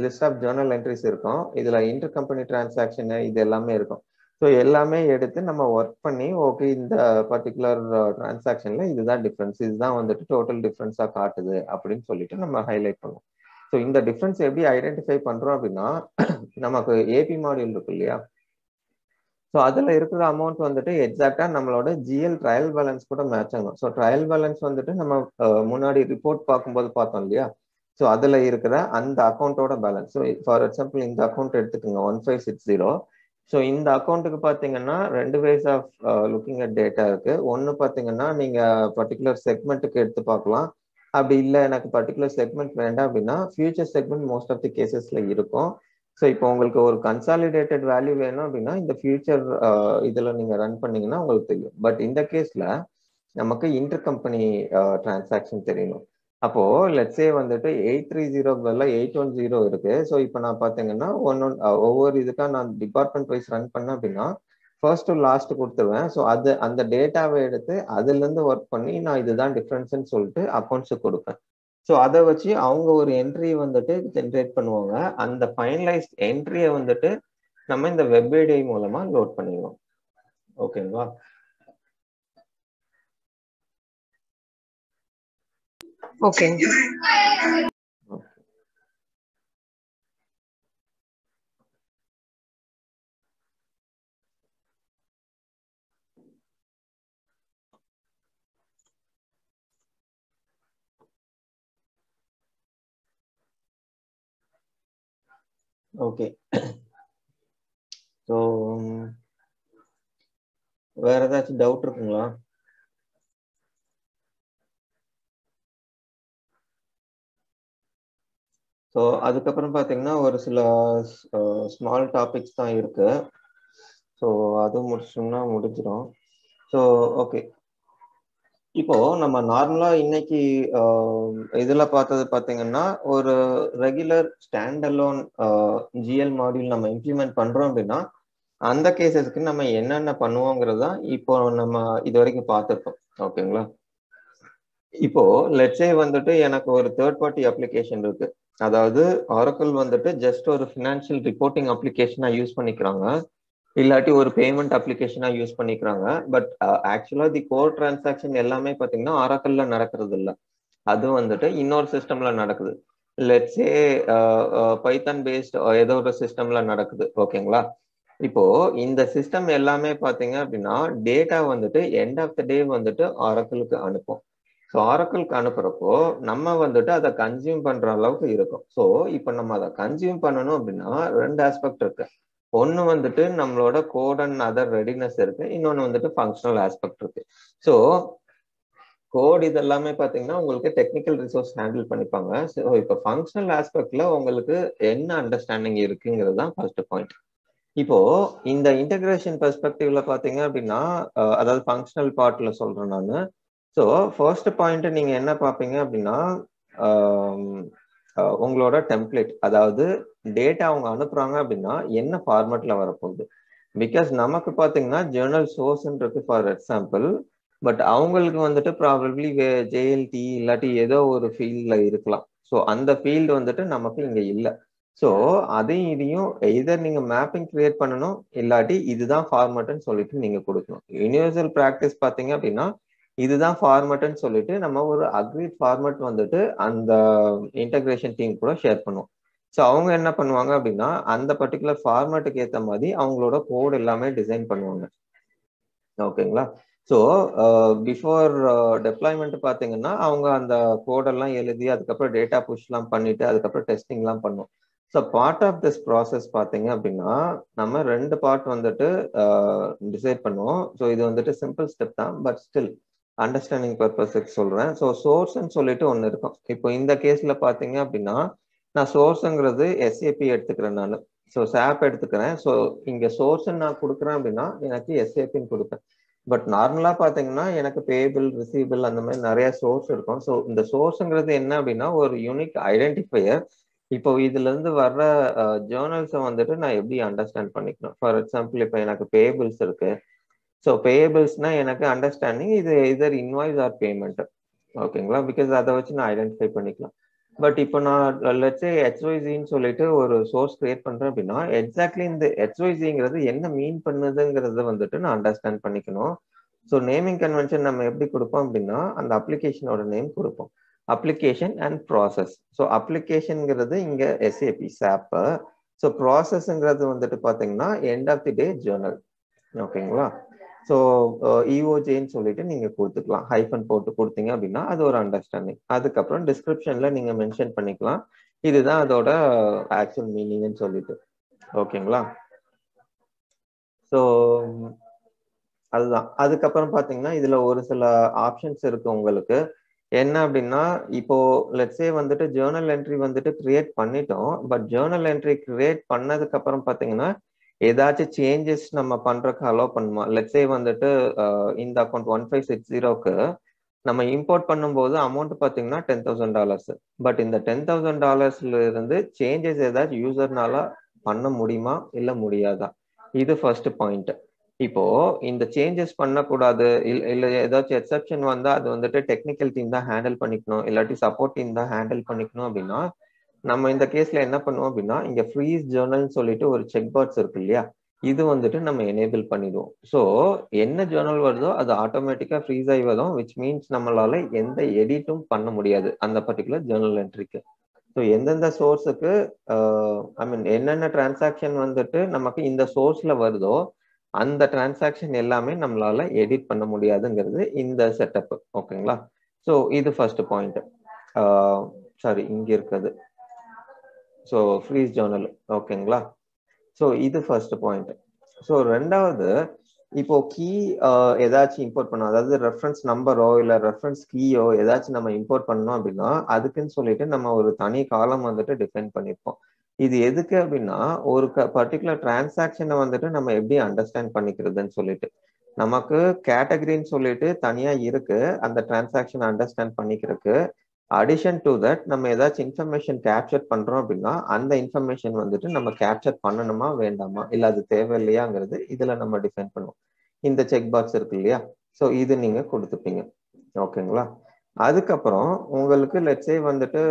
லிஸ்ட் ஆஃப் ஜர்னல் என்ட்ரிஸ் இருக்கும், இதுல இன்டர் கம்பெனி டிரான்சாக்ஷன் இது எல்லாமே இருக்கும். ஸோ எல்லாமே எடுத்து நம்ம ஒர்க் பண்ணி ஓகே இந்த பர்டிகுலர் டிரான்சாக்ஷன்ல இதுதான் டிஃபரன்ஸ், இதுதான் வந்துட்டு டோட்டல் டிஃபரன்ஸா காட்டுது அப்படின்னு சொல்லிட்டு நம்ம ஹைலைட் பண்ணுவோம். ஸோ இந்த டிஃபரன்ஸ் எப்படி ஐடென்டிஃபை பண்றோம் அப்படின்னா நமக்கு ஏபி மாடியூல் இருக்கு இல்லையா, ஸோ அதுல இருக்கிற அமௌண்ட் வந்துட்டு எக்ஸாக்டா நம்மளோட ஜிஎல் ட்ரையல் பேலன்ஸ் கூட மேட்ச் ஆகும். ஸோ ட்ரையல் பேலன்ஸ் வந்துட்டு நம்ம முன்னாடி ரிப்போர்ட் பார்க்கும்போது பார்த்தோம் இல்லையா, ஸோ அதுல இருக்கிற அந்த அக்கௌண்ட்டோட பேலன்ஸ். ஸோ ஃபார் எக்ஸாம்பிள் இந்த அக்கௌண்ட் எடுத்துக்கோங்க 1560. ஸோ இந்த அக்கௌண்ட்டுக்கு பார்த்தீங்கன்னா 2 ways of looking at data இருக்கு. ஒன்று பார்த்தீங்கன்னா நீங்க பர்டிகுலர் செக்மெண்ட்டுக்கு எடுத்து பார்க்கலாம். அப்படி இல்லை எனக்கு பர்டிகுலர் செக்மெண்ட் வேண்டாம் அப்படின்னா future segment most of the கேசஸ்ல இருக்கும். ஸோ இப்போ உங்களுக்கு ஒரு கன்சாலிடேட்டட் வேல்யூ வேணும் அப்படின்னா இந்த ஃபியூச்சர் இதுல நீங்க ரன் பண்ணீங்கன்னா உங்களுக்கு தெரியும். பட் இந்த கேஸ்ல நமக்கு இன்டர் கம்பெனி டிரான்சாக்ஷன் தெரியணும். அப்போ லெட்ஸே வந்துட்டு 830 பதிலாக 810 இருக்கு. ஸோ இப்போ நான் பார்த்தீங்கன்னா ஒவ்வொரு இதுக்காக நான் டிபார்ட்மெண்ட் வைஸ் ரன் பண்ணேன் அப்படின்னா ஃபர்ஸ்ட் டு லாஸ்ட் கொடுத்துருவேன். ஸோ அந்த டேட்டாவை எடுத்து அதுல இருந்து ஒர்க் பண்ணி நான் இதுதான் டிஃபரன்ஸ்ன்னு சொல்லிட்டு அக்கௌண்ட்ஸுக்கு கொடுப்பேன். ஸோ அதை வச்சு அவங்க ஒரு என்ட்ரி வந்துட்டு ஜென்ரேட் பண்ணுவாங்க. அந்த ஃபைனலைஸ்ட் என்ட்ரியை வந்துட்டு நம்ம இந்த வெப் ஐடி மூலமா லோட் பண்ணிடுவோம். ஓகேங்களா? ஓகே. ஓகே. ஸோ வேற ஏதாச்சும் டவுட் இருக்குங்களா? ஸோ அதுக்கப்புறம் பார்த்தீங்கன்னா ஒரு சில ஸ்மால் டாபிக்ஸ் தான் இருக்கு. ஸோ அது முடிச்சோம்னா முடிஞ்சிடும். ஸோ ஓகே, இப்போ நம்ம நார்மலா இன்னைக்கு இதுல பார்த்தது பார்த்தீங்கன்னா ஒரு regular stand alone GL module நம்ம இம்ப்ளிமெண்ட் பண்றோம் அப்படின்னா அந்த கேசஸ்க்கு நம்ம என்னென்ன பண்ணுவோங்கிறதா இப்போ நம்ம இது வரைக்கும் பார்த்துருக்கோம். ஓகேங்களா? இப்போ லெட்ஸே வந்துட்டு எனக்கு ஒரு தேர்ட் பார்ட்டி அப்ளிகேஷன் இருக்கு. அதாவது ஆரக்கிள் வந்துட்டு ஜஸ்ட் ஒரு ஃபினான்ஷியல் ரிப்போர்ட்டிங் அப்ளிகேஷனா யூஸ் பண்ணிக்கிறாங்க. இல்லாட்டி ஒரு பேமெண்ட் அப்ளிகேஷனா யூஸ் பண்ணிக்கிறாங்க. பட் ஆக்சுவலா தி கோர் டிரான்சாக்ஷன் எல்லாமே பாத்தீங்கன்னா ஆராக்கல்ல நடக்கிறது இல்லை. அது வந்துட்டு இன்னொரு சிஸ்டம்ல நடக்குது. லெட்ஸே பைத்தான் பேஸ்ட் ஏதோ ஒரு சிஸ்டம்ல நடக்குது. ஓகேங்களா? இப்போ இந்த சிஸ்டம் எல்லாமே பாத்தீங்க அப்படின்னா டேட்டா வந்துட்டு எண்ட் ஆஃப் த டே வந்துட்டு ஆரக்கிளுக்கு அனுப்பும். ஸோ ஆரக்கிளுக்கு அனுப்புறப்போ நம்ம வந்துட்டு அதை கன்சியூம் பண்ற அளவுக்கு இருக்கும். ஸோ இப்போ நம்ம அதை கன்சியூம் பண்ணணும் அப்படின்னா 2 ஆஸ்பெக்ட் இருக்கு. ஒன்னு வந்துட்டு நம்மளோட கோட் அண்ட் அதர் ரெடினஸ் இருக்கு, இன்னொன்னு வந்துட்டு ஃபங்க்ஷனல் ஆஸ்பெக்ட் இருக்கு. ஸோ கோட் இதெல்லாமே பாத்தீங்கன்னா உங்களுக்கு டெக்னிக்கல் ரிசோர்ஸ் ஹேண்டில் பண்ணிப்பாங்க. ஸோ இப்போ ஃபங்க்ஷனல் ஆஸ்பெக்ட்ல உங்களுக்கு என்ன அண்டர்ஸ்டாண்டிங் இருக்குங்கிறது தான் ஃபர்ஸ்ட் பாயிண்ட். இப்போ இந்த இன்டகிரேஷன் பெர்ஸ்பெக்டிவ்ல பாத்தீங்க அப்படின்னா அதாவது ஃபங்க்ஷனல் பார்ட்ல சொல்றேன் நான். ஸோ ஃபர்ஸ்ட் பாயிண்ட் நீங்க என்ன பார்ப்பீங்க அப்படின்னா உங்களோட டெம்ப்ளேட், அதாவது டேட்டா அவங்க அனுப்புறாங்க அப்படின்னா என்ன ஃபார்மேட்ல வரப்போகுது. பிகாஸ் நமக்கு பாத்தீங்கன்னா ஜேர்னல் சோர்ஸ் இருக்கு ஃபார் எக்ஸாம்பிள். பட் அவங்களுக்கு வந்துட்டு ப்ராபப்ளி ஜேஎல்டி இல்லாட்டி ஏதோ ஒரு ஃபீல்ட்ல இருக்கலாம். ஸோ அந்த ஃபீல்டு வந்துட்டு நமக்கு இங்க இல்லை. ஸோ அதையும் இதையும் எதர் நீங்க மேப்பிங் கிரியேட் பண்ணணும், இல்லாட்டி இதுதான் ஃபார்மேட்னு சொல்லிட்டு நீங்க கொடுக்கணும். யூனிவர்சல் ப்ராக்டிஸ் பாத்தீங்க அப்படின்னா இதுதான் ஃபார்மேட்னு சொல்லிட்டு நம்ம ஒரு அக்ரிட் ஃபார்மேட் வந்துட்டு அந்த இன்டகிரேஷன் டீம் கூட ஷேர் பண்ணுவோம். ஸோ அவங்க என்ன பண்ணுவாங்க அப்படின்னா அந்த பர்டிகுலர் ஃபார்மேட்டுக்கு ஏற்ற மாதிரி அவங்களோட கோட் எல்லாமே டிசைன் பண்ணுவாங்க. ஓகேங்களா? ஸோ பிஃபோர் டெப்ளாய்மெண்ட் பார்த்தீங்கன்னா அவங்க அந்த கோடெல்லாம் எழுதி அதுக்கப்புறம் டேட்டா புஷ்லாம் பண்ணிட்டு அதுக்கப்புறம் டெஸ்டிங்லாம் பண்ணுவோம். So part of this process பார்த்தீங்க அப்படின்னா நம்ம 2 பார்ட் வந்துட்டு டிசைட் பண்ணுவோம். ஸோ இது வந்துட்டு சிம்பிள் ஸ்டெப் தான், பட் ஸ்டில் அண்டர்ஸ்டாண்டிங் பர்பஸுக்கு சொல்றேன். ஸோ சோர்ஸ்ன்னு சொல்லிட்டு ஒன்று இருக்கும். இப்போ இந்த கேஸ்ல பார்த்தீங்க அப்படின்னா நான் சோர்ஸுங்கிறது எஸ்ஏபி எடுத்துக்கிறேன் நான். ஸோ சாப் எடுத்துக்கிறேன். ஸோ இங்க சோர்ஸ்ன்னு நான் கொடுக்குறேன் அப்படின்னா எனக்கு எஸ்ஏபின்னு கொடுப்பேன். பட் நார்மலா பாத்தீங்கன்னா எனக்கு பேபிள் ரிசீவபிள் அந்த மாதிரி நிறைய சோர்ஸ் இருக்கும். ஸோ இந்த சோர்ஸுங்கிறது என்ன அப்படின்னா ஒரு யூனிக் ஐடென்டிஃபையர். இப்போ இதுல இருந்து வர்ற ஜேர்னல்ஸை வந்துட்டு நான் எப்படி அண்டர்ஸ்டாண்ட் பண்ணிக்கணும். ஃபார் எக்ஸாம்பிள் இப்போ எனக்கு பேபிள்ஸ் இருக்கு. ஸோ பேபிள்ஸ்னா எனக்கு அண்டர்ஸ்டாண்டிங் இது இதர் இன்வாய்ஸ் ஆர் பேமெண்ட். ஓகேங்களா? பிகாஸ் அதை வச்சு நான் ஐடென்டிஃபை பண்ணிக்கலாம். பட் இப்போ நான் லெட்ஸ் ஹெச்ஒய்சின்னு சொல்லிட்டு ஒரு சோர்ஸ் கிரியேட் பண்றேன் அப்படின்னா எக்ஸாக்ட்லி இந்த ஹெச்ஒய்சிங்கிறது என்ன மீன் பண்ணுதுங்கிறத வந்துட்டு நான் அண்டர்ஸ்டாண்ட் பண்ணிக்கணும். ஸோ நேமிங் கன்வென்ஷன் நம்ம எப்படி கொடுப்போம் அப்படின்னா அந்த அப்ளிகேஷனோட நேம் கொடுப்போம், அப்ளிகேஷன் அண்ட் ப்ராசஸ். ஸோ அப்ளிகேஷன்ங்கிறது இங்க எஸ்ஏபி சாப். ஸோ ப்ராசஸ்ங்கிறது வந்துட்டு பாத்தீங்கன்னா end of the day journal. ஓகேங்களா? ஸோ இஓஜேன்னு சொல்லிட்டு நீங்க கொடுத்துக்கலாம், ஹைஃபன் போட்டு கொடுத்தீங்க அப்படின்னா அது ஒரு அண்டர்ஸ்டாண்டிங். அதுக்கப்புறம் டிஸ்கிரிப்ஷன்ல நீங்க மென்ஷன் பண்ணிக்கலாம் இதுதான் அதோட ஆக்சுவல் மீனிங்னு சொல்லிட்டு. ஓகேங்களா? ஸோ அதுதான். அதுக்கப்புறம் பாத்தீங்கன்னா இதுல ஒரு சில ஆப்ஷன்ஸ் இருக்கு உங்களுக்கு. என்ன அப்படின்னா இப்போ லெட்ஸே வந்துட்டு ஜேர்னல் என்ட்ரி வந்துட்டு கிரியேட் பண்ணிட்டோம். பட் ஜேர்னல் என்ட்ரி கிரியேட் பண்ணதுக்கு அப்புறம் பாத்தீங்கன்னா ஏதாச்சும் சேஞ்சஸ் நம்ம பண்றதுக்கு அலோவ் பண்ணுமா. லெட்ஸே வந்துட்டு இந்த அக்கௌண்ட் 1560க்கு நம்ம இம்போர்ட் பண்ணும்போது அமௌண்ட் பாத்தீங்கன்னா $10,000. பட் இந்த $10,000 இருந்து சேஞ்சஸ் ஏதாச்சும் யூசர்னால பண்ண முடியுமா இல்ல முடியாதா, இது ஃபர்ஸ்ட் பாயிண்ட். இப்போ இந்த சேஞ்சஸ் பண்ணக்கூடாது இல்ல ஏதாச்சும் எக்ஸெப்ஷன் வந்தா அது வந்துட்டு டெக்னிக்கல் டீம் தான் ஹேண்டில் பண்ணிக்கணும், இல்லாட்டி சப்போர்ட் டீம் தான் ஹேண்டில் பண்ணிக்கணும் அப்படின்னா நம்ம இந்த கேஸ்ல என்ன பண்ணுவோம் அப்படின்னா இங்க ஃப்ரீஸ் ஜேர்னல் சொல்லிட்டு ஒரு செக் பாக்ஸ் இருக்கு இல்லையா, இது வந்துட்டு நம்ம எனேபிள் பண்ணிடுவோம். ஸோ என்ன ஜேர்னல் வருதோ அது ஆட்டோமேட்டிக்கா ஃப்ரீஸ் ஆகி வரும், விச் மீன்ஸ் நம்மளால எந்த எடிட்டும் பண்ண முடியாது அந்த பர்டிகுலர் ஜேர்னல் என்ட்ரிக்கு. ஸோ எந்தெந்த சோர்ஸுக்கு ஐ மீன் என்னென்ன டிரான்சாக்ஷன் வந்துட்டு நமக்கு இந்த சோர்ஸ்ல வருதோ அந்த டிரான்சாக்ஷன் எல்லாமே நம்மளால எடிட் பண்ண முடியாதுங்கிறது இந்த செட்டப். ஓகேங்களா? ஸோ இது ஃபர்ஸ்ட் பாயிண்ட். சாரி இங்க இருக்குது. So freeze Journal. ஓகேங்களா? ஸோ இது ஃபர்ஸ்ட் பாயிண்ட். ஸோ ரெண்டாவது இப்போ கீ ஏதாச்சும் இம்போர்ட் பண்ணோம், அதாவது ரெஃபரன்ஸ் நம்பரோ இல்லை ரெஃபரன்ஸ் கீயோ ஏதாச்சும் நம்ம இம்போர்ட் பண்ணோம் அப்படின்னா அதுக்குன்னு சொல்லிட்டு நம்ம ஒரு தனி காலம் வந்துட்டு டிஃபைன் பண்ணியிருப்போம். இது எதுக்கு அப்படின்னா ஒரு பர்டிகுலர் டிரான்சாக்ஷனை வந்துட்டு நம்ம எப்படி அண்டர்ஸ்டாண்ட் பண்ணிக்கிறதுன்னு சொல்லிட்டு நமக்கு கேட்டகரின்னு சொல்லிட்டு தனியா இருக்கு அந்த டிரான்சாக்ஷனை அண்டர்ஸ்டாண்ட் பண்ணிக்கிறதுக்கு. அடிஷன் டு தட் நம்ம ஏதாச்சும் இன்ஃபர்மேஷன் கேப்சர் பண்றோம் அப்படின்னா அந்த இன்ஃபர்மேஷன் வந்துட்டு நம்ம கேப்சர் பண்ணணுமா வேண்டாமா இல்ல அது தேவையில்லையாங்கிறது இதுல நம்ம டிஃபைன் பண்ணுவோம். இந்த செக் பாக்ஸ் இருக்கு இல்லையா, ஸோ இது நீங்க கொடுத்துப்பீங்க. ஓகேங்களா? அதுக்கப்புறம் உங்களுக்கு லெட்ஸே வந்துட்டு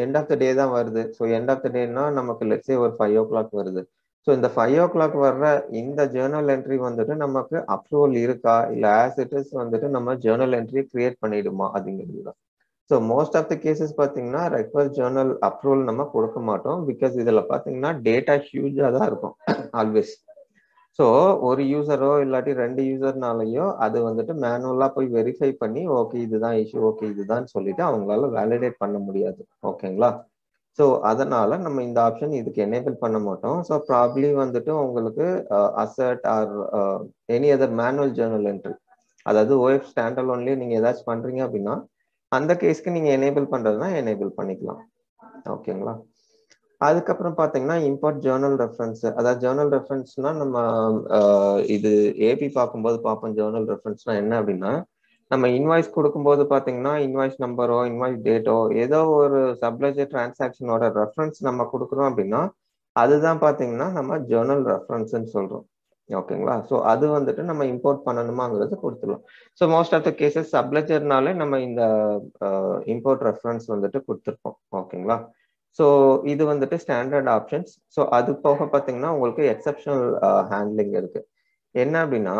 எண்ட் ஆஃப் த டே தான் வருது. ஸோ எண்ட் ஆஃப் த டேனா நமக்கு லெட்ஸே ஒரு 5 o'clock வருது. ஸோ இந்த 5 o'clock வர்ற இந்த ஜேர்னல் என்ட்ரி வந்துட்டு நமக்கு அப்ரூவல் இருக்கா இல்லை ஆஸ் இட் இஸ் வந்துட்டு நம்ம ஜேர்னல் என்ட்ரி கிரியேட் பண்ணிடுமா அப்படிங்கிறது தான். So most of the cases பார்த்தீங்கன்னா ரெக்வஸ்ட் ஜேர்னல் அப்ரூவல் நம்ம கொடுக்க மாட்டோம். பிகாஸ் இதில் பார்த்தீங்கன்னா டேட்டா ஹியூஜாக தான் இருக்கும் ஆல்வேஸ். ஸோ ஒரு யூசரோ இல்லாட்டி 2 யூசர்னாலையோ அது வந்துட்டு மேனுவலாக போய் வெரிஃபை பண்ணி ஓகே இதுதான் இஷ்யூ, ஓகே இதுதான் சொல்லிட்டு அவங்களால வேலிடேட் பண்ண முடியாது. ஓகேங்களா? ஸோ அதனால நம்ம இந்த ஆப்ஷன் இதுக்கு எனேபிள் பண்ண மாட்டோம். ஸோ ப்ராப்ளி வந்துட்டு உங்களுக்கு assert or any other manual Journal entry, அதாவது OF ஸ்டாண்டலோன்லேயே நீங்கள் ஏதாச்சும் பண்ணுறீங்க அப்படின்னா அந்த கேஸ்க்கு நீங்கள் எனேபிள் பண்ணுறதுனா எனேபிள் பண்ணிக்கலாம். ஓகேங்களா? அதுக்கப்புறம் பார்த்தீங்கன்னா இம்போர்ட் ஜேர்னல் ரெஃபரன்ஸ். அதாவது ஜேர்னல் ரெஃபரன்ஸ்னா நம்ம இது ஏபி பார்க்கும்போது பார்ப்போம். ஜேர்னல் ரெஃபரன்ஸ்னா என்ன அப்படின்னா நம்ம இன்வாய்ஸ் கொடுக்கும்போது பார்த்தீங்கன்னா இன்வாய்ஸ் நம்பரோ இன்வாய்ஸ் டேட்டோ ஏதோ ஒரு சப்லெஜர் டிரான்சாக்ஷனோட ரெஃபரன்ஸ் நம்ம கொடுக்குறோம் அப்படின்னா அதுதான் பார்த்தீங்கன்னா நம்ம ஜேர்னல் ரெஃபரன்ஸ்ன்னு சொல்கிறோம். ஓகேங்களா? ஸோ அது வந்துட்டு நம்ம இம்போர்ட் பண்ணணுமாங்கிறது கொடுத்துடலாம். So most of the cases சப்லெஜர்னாலே நம்ம இந்த இம்போர்ட் ரெஃபரன்ஸ் வந்துட்டு கொடுத்துருப்போம். ஓகேங்களா? ஸோ இது வந்துட்டு ஸ்டாண்டர்ட் ஆப்ஷன்ஸ். ஸோ அது போக பார்த்தீங்கன்னா உங்களுக்கு எக்ஸப்ஷனல் ஹேண்ட்லிங் இருக்கு. என்ன அப்படின்னா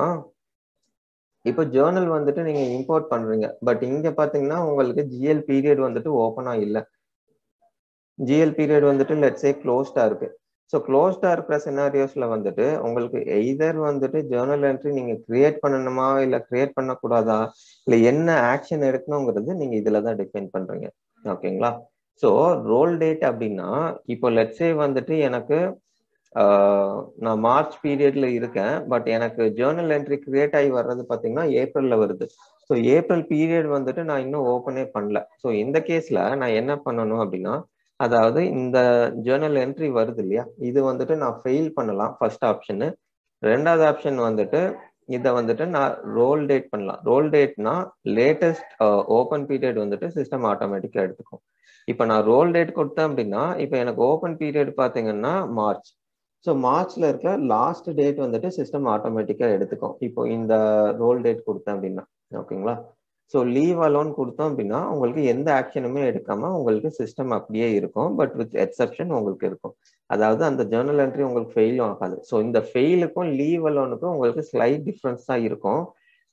இப்போ ஜேர்னல் வந்துட்டு நீங்க இம்போர்ட் பண்றீங்க, பட் இங்க பாத்தீங்கன்னா உங்களுக்கு ஜிஎல் பீரியட் வந்துட்டு ஓப்பனா இல்லை. ஜிஎல் பீரியட் வந்துட்டு லெட்ஸ் சே க்ளோஸ்டா இருக்கு. ஸோ க்ளோஸ்டா இருக்கிற சினாரியோஸ்ல வந்துட்டு உங்களுக்கு எய்தர் வந்துட்டு ஜேர்னல் என்ட்ரி நீங்க கிரியேட் பண்ணணுமா இல்லை கிரியேட் பண்ணக்கூடாதா இல்லை என்ன ஆக்ஷன் எடுக்கணுங்கிறது நீங்க இதுல தான் டிஃபைன் பண்றீங்க. ஓகேங்களா? ஸோ ரோல் டேட் அப்படின்னா இப்போ லெட்ஸே வந்துட்டு எனக்கு நான் மார்ச் பீரியட்ல இருக்கேன், பட் எனக்கு ஜேர்னல் என்ட்ரி கிரியேட் ஆகி வர்றது பார்த்தீங்கன்னா ஏப்ரல்ல வருது. ஸோ ஏப்ரல் பீரியட் வந்துட்டு நான் இன்னும் ஓப்பனே பண்ணல. ஸோ இந்த கேஸ்ல நான் என்ன பண்ணணும் அப்படின்னா அதாவது இந்த ஜேர்னல் என்ட்ரி வருது இல்லையா, இது வந்துட்டு நான் ஃபெயில் பண்ணலாம் ஃபர்ஸ்ட் ஆப்ஷனு. ரெண்டாவது ஆப்ஷன் வந்துட்டு இதை வந்துட்டு நான் ரோல் டேட் பண்ணலாம். ரோல் டேட்னா லேட்டஸ்ட் ஓப்பன் பீரியட் வந்துட்டு சிஸ்டம் ஆட்டோமேட்டிக்காக எடுத்துக்கும். இப்போ நான் ரோல் டேட் கொடுத்தேன் அப்படின்னா இப்போ எனக்கு ஓப்பன் பீரியட் பார்த்தீங்கன்னா மார்ச். ஸோ மார்ச்ல இருக்க லாஸ்ட் டேட் வந்துட்டு சிஸ்டம் ஆட்டோமேட்டிக்காக எடுத்துக்கும் இப்போ இந்த ரோல் டேட் கொடுத்தேன் அப்படின்னா. ஓகேங்களா? ஸோ லீவ் அலோன் கொடுத்தோம் அப்படின்னா உங்களுக்கு எந்த ஆக்ஷனுமே எடுக்காம உங்களுக்கு சிஸ்டம் அப்படியே இருக்கும், பட் வித் எக்ஸப்ஷன் உங்களுக்கு இருக்கும். அதாவது அந்த ஜேர்னல் என்ட்ரி உங்களுக்கு ஃபெயிலும் ஆகாது. ஸோ இந்த ஃபெயிலுக்கும் லீவ் அலோனுக்கும் உங்களுக்கு ஸ்லைட் டிஃப்ரென்ஸ் தான் இருக்கும்.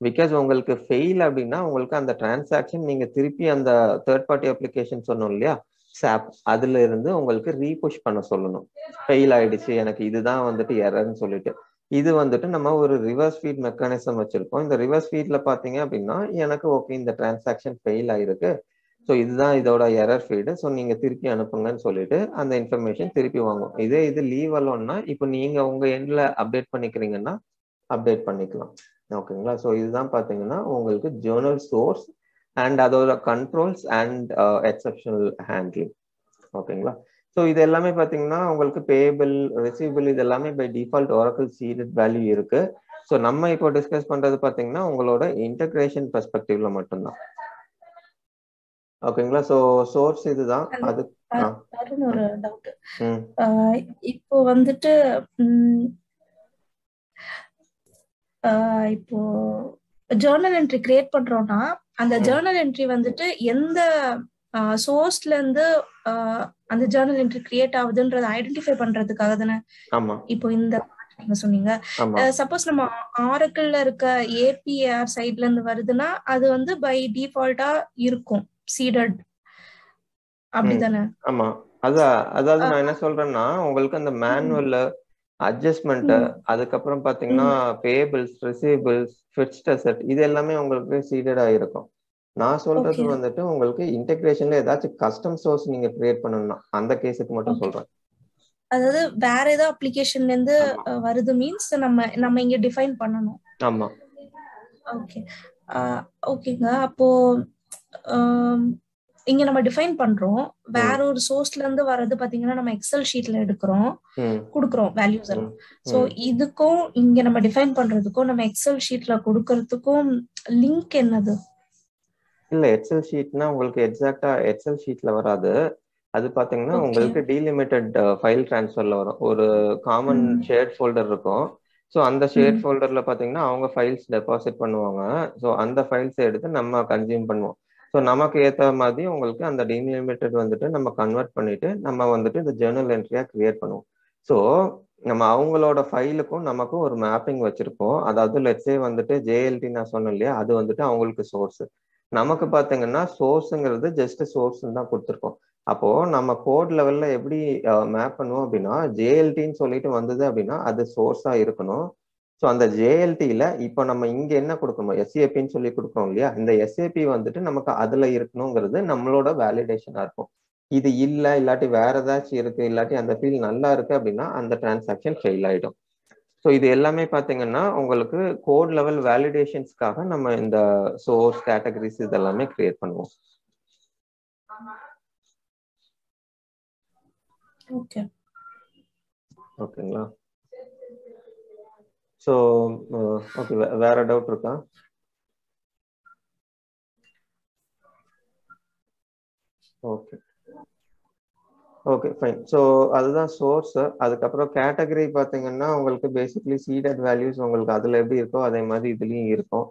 பிகாஸ் உங்களுக்கு ஃபெயில் அப்படின்னா உங்களுக்கு அந்த டிரான்சாக்ஷன் நீங்க திருப்பி அந்த தேர்ட் பார்ட்டி அப்ளிகேஷன் சொன்னோம் இல்லையா சாப், அதுல இருந்து உங்களுக்கு ரீபுஷ் பண்ண சொல்லணும். ஃபெயில் ஆயிடுச்சு எனக்கு இதுதான் வந்துட்டு எரர்ன்னு சொல்லிட்டு. இது வந்துட்டு நம்ம ஒரு ரிவர்ஸ் ஃபீட் மெக்கானிசம் வச்சிருக்கோம். இந்த ரிவர்ஸ் ஃபீட்ல பாத்தீங்க அப்படின்னா எனக்கு ஓகே இந்த டிரான்சாக்ஷன் ஃபெயில் ஆயிருக்கு, ஸோ இதுதான் இதோட எரர் ஃபீடு, ஸோ நீங்க திருப்பி அனுப்புங்கன்னு சொல்லிட்டு அந்த இன்ஃபர்மேஷன் திருப்பி வாங்கும். இதே இது லீவ் அலோன்னா இப்போ நீங்க உங்க எண்ட்ல அப்டேட் பண்ணிக்கிறீங்கன்னா அப்டேட் பண்ணிக்கலாம். ஓகேங்களா? ஸோ இதுதான் பாத்தீங்கன்னா உங்களுக்கு ஜேர்னல் சோர்ஸ் அண்ட் அதோட கண்ட்ரோல்ஸ் அண்ட் எக்ஸப்ஷனல் ஹேண்ட்லிங். ஓகேங்களா? ஸோ இது எல்லாமே பார்த்தீங்கன்னா உங்களுக்கு பேபிள் ரிசீவபிள் இது எல்லாமே by default Oracle seeded value இருக்கு. ஸோ நம்ம இப்போ டிஸ்கஸ் பண்றது பார்த்தீங்கன்னா உங்களோட இன்டகிரேஷன் பெர்ஸ்பெக்டிவ்ல மட்டும்தான். ஓகேங்களா? ஸோ சோர்ஸ் இதுதான். அது ஒரு டவுட். இப்போ வந்துட்டு இப்போ ஜேர்னல் என்ட்ரி கிரியேட் பண்றோம்னா அந்த ஜேர்னல் என்ட்ரி வந்துட்டு எந்த சோர்ஸ்ல இருந்து அந்த ஜேர்னல் என்ட்ரி கிரியேட் ஆகுதுன்றத ஐடென்டிஃபை பண்றதுக்காக தானே இப்போ இந்த நீங்க சொன்னீங்க. சப்போஸ் நம்ம ஆரக்கிள்ல இருக்க ஏபிஆர் சைட்ல இருந்து வருதுன்னா அது வந்து பை டிஃபால்ட்டா இருக்கும் சீடட், அப்படிதானே? ஆமா. அதாவது நான் என்ன சொல்றேன்னா உங்களுக்கு அந்த மேனுவல்ல அட்ஜஸ்ட்மெண்ட், அதுக்கப்புறம் பாத்தீங்கன்னா பேபிள்ஸ் ரிசீவபிள்ஸ் ஃபிக்ஸ்ட் அசெட் இது எல்லாமே உங்களுக்கு சீடட் ஆயிருக்கும். நான் சொல்றது வந்துட்டு உங்களுக்கு இன்டகிரேஷன்ல ஏதாச்சும் கஸ்டம் சோர்ஸ் நீங்க கிரியேட் பண்ணணும்னா அந்த கேஸுக்கு மட்டும் சொல்றேன். அதாவது வேற ஏதோ அப்ளிகேஷன்ல இருந்து வருது மீன்ஸ் நம்ம இங்க டிஃபைன் பண்ணனும். ஆமா. ஓகே. ஓகேங்க. அப்போ இங்க நம்ம டிஃபைன் பண்றோம், வேற ஒரு சோர்ஸ்ல இருந்து வரது பாத்தீங்கன்னா நம்ம எக்ஸல் ஷீட்ல எடுக்கிறோம் குடுக்குறோம் வேல்யூஸ் எல்லாம். சோ இதுக்கும் இங்க நம்ம டிஃபைன் பண்றதுக்கும் நம்ம எக்ஸல் ஷீட்ல கொடுக்கறதுக்கும் லிங்க் என்னது? இல்ல எக்ஸல் ஷீட்னா உங்களுக்கு எக்ஸாக்ட்டா எக்ஸல் ஷீட்ல வராது. அது பாத்தீங்கன்னா உங்களுக்கு டீலிமிட்டட் ஃபைல் டிரான்ஸ்ஃபர்ல வரும். ஒரு காமன் ஷேர்ட் ஃபோல்டர் இருக்கும். ஸோ அந்த ஷேர்ட் ஃபோல்டர்ல பாத்தீங்கன்னா அவங்க ஃபைல்ஸ் டெபாசிட் பண்ணுவாங்க. ஸோ அந்த ஃபைல்ஸை எடுத்து நம்ம கன்சியூம் பண்ணுவோம். ஸோ நமக்கு ஏற்ற மாதிரி உங்களுக்கு அந்த டீலிமிட்டட் வந்துட்டு நம்ம கன்வெர்ட் பண்ணிட்டு நம்ம வந்துட்டு இந்த ஜேர்னல் என்ட்ரியா கிரியேட் பண்ணுவோம். ஸோ நம்ம அவங்களோட ஃபைலுக்கும் நமக்கும் ஒரு மேப்பிங் வச்சிருப்போம். அதாவது லெட்ஸே வந்துட்டு ஜேஎல்டி நான் சொன்னேன் இல்லையா, அது வந்துட்டு அவங்களுக்கு சோர்ஸ். நமக்கு பாத்தீங்கன்னா சோர்ஸ்ங்கிறது ஜஸ்ட் சோர்ஸ் தான் கொடுத்துருக்கோம். அப்போ நம்ம கோட் லெவல்ல எப்படி மேப் பண்ணுவோம் அப்படின்னா, ஜேஎல்டின்னு சொல்லிட்டு வந்தது அப்படின்னா அது சோர்ஸா இருக்கணும். ஸோ அந்த ஜேஎல்டியில இப்போ நம்ம இங்க என்ன கொடுக்கணும், எஸ்ஏபின்னு சொல்லி கொடுக்குறோம் இல்லையா, இந்த எஸ்ஏபி வந்துட்டு நமக்கு அதுல இருக்கணுங்கிறது நம்மளோட வேலிடேஷனா இருக்கும். இது இல்ல, இல்லாட்டி வேற ஏதாச்சும் இருக்கு, இல்லாட்டி அந்த ஃபீல் நல்லா இருக்கு அப்படின்னா அந்த டிரான்சாக்ஷன் ஃபெயில் ஆயிடும். ஸோ இது எல்லாமே பாத்தீங்கன்னா உங்களுக்கு கோட் லெவல் வேலிடேஷன்ஸ்க்காக நம்ம இந்த சோர்ஸ் கேட்டகரிஸ் இதெல்லாமே கிரியேட் பண்ணுவோம். ஓகே ஓகேங்களா? ஸோ ஓகே, வேற டவுட் இருக்கா? Okay okay fine. ஸோ அதுதான் சோர்ஸ். அதுக்கப்புறம் கேட்டகரி பார்த்தீங்கன்னா உங்களுக்கு பேசிக்லி சீடட் வேல்யூஸ் உங்களுக்கு அதில் எப்படி இருக்கோ அதே மாதிரி இதுலேயும் இருக்கும்.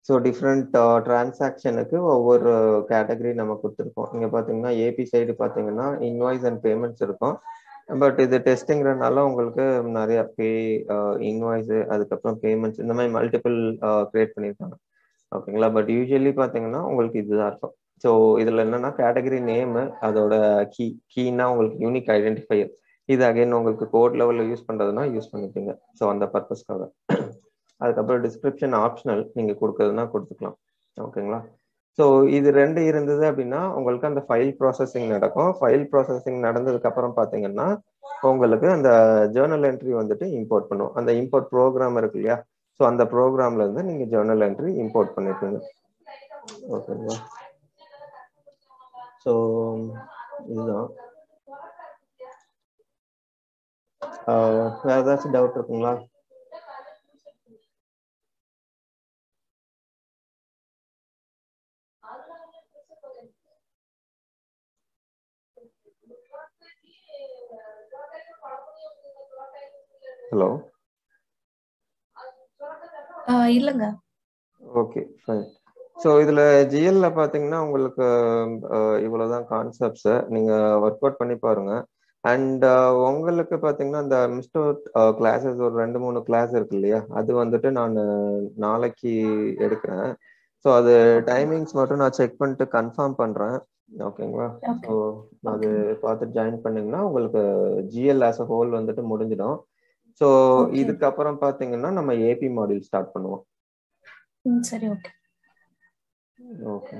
ஸோ டிஃப்ரெண்ட் டிரான்சாக்ஷனுக்கு ஒவ்வொரு கேட்டகரி நம்ம கொடுத்துருக்கோம். இங்கே பார்த்தீங்கன்னா ஏபி சைடு பார்த்தீங்கன்னா இன்வாய்ஸ் அண்ட் பேமெண்ட்ஸ் இருக்கும். பட் இது டெஸ்டிங்கிறதுனால உங்களுக்கு நிறைய பே, இன்வாய்ஸு, அதுக்கப்புறம் பேமெண்ட்ஸ், இந்த மாதிரி மல்டிபிள் கிரியேட் பண்ணியிருக்காங்க. ஓகேங்களா? பட் யூஸ்வலி பார்த்தீங்கன்னா உங்களுக்கு இதுதான் இருக்கும். ஸோ இதில் என்னன்னா கேட்டகரி நேமு, அதோட கீனா உங்களுக்கு யூனிக் ஐடென்டிஃபையர். இது அகைன் உங்களுக்கு கோட் லெவலில் யூஸ் பண்ணுறதுனா யூஸ் பண்ணிக்கோங்க. ஸோ அந்த பர்பஸ்க்காக. அதுக்கப்புறம் டிஸ்கிரிப்ஷன் ஆப்ஷனல், நீங்கள் கொடுக்குறதுனா கொடுத்துக்கலாம். ஓகேங்களா? ஸோ இது ரெண்டு இருந்தது அப்படின்னா உங்களுக்கு அந்த ஃபைல் ப்ராசஸிங் நடக்கும். ஃபைல் ப்ராசஸிங் நடந்ததுக்கு அப்புறம் பார்த்தீங்கன்னா உங்களுக்கு அந்த ஜேர்னல் என்ட்ரி வந்துட்டு இம்போர்ட் பண்ணும். அந்த இம்போர்ட் ப்ரோக்ராம் இருக்கு இல்லையா, ஸோ அந்த ப்ரோக்ராம்ல இருந்து நீங்க ஜேர்னல் என்ட்ரி இம்போர்ட் பண்ணிருக்கீங்க. ஓகேங்களா? ஸோ இதுதான். வேற ஏதாச்சும் டவுட் இருக்குங்களா? ஹலோ. இல்லங்க. Okay fine. ஸோ இதில் ஜிஎல்ல பார்த்தீங்கன்னா உங்களுக்கு இவ்வளோதான் கான்செப்ட்ஸு. நீங்கள் ஒர்க் அவுட் பண்ணி பாருங்க. அண்ட் உங்களுக்கு பார்த்தீங்கன்னா இந்த மிஸ்டர் கிளாஸஸ் ஒரு 2-3 கிளாஸ் இருக்கு இல்லையா, அது வந்துட்டு நான் நாளைக்கு எடுக்கிறேன். ஸோ அது டைமிங்ஸ் மட்டும் நான் செக் பண்ணிட்டு கன்ஃபார்ம் பண்ணுறேன். ஓகேங்களா? ஸோ அது பார்த்துட்டு ஜாயின் பண்ணிங்கன்னா உங்களுக்கு ஜிஎல் ஆஸ் அ ஹோல் வந்துட்டு முடிஞ்சிடும். ஸோ இதுக்கப்புறம் பார்த்தீங்கன்னா நம்ம ஏபி மாடியூல் ஸ்டார்ட் பண்ணுவோம். சரி, ஓகே. ஓகே.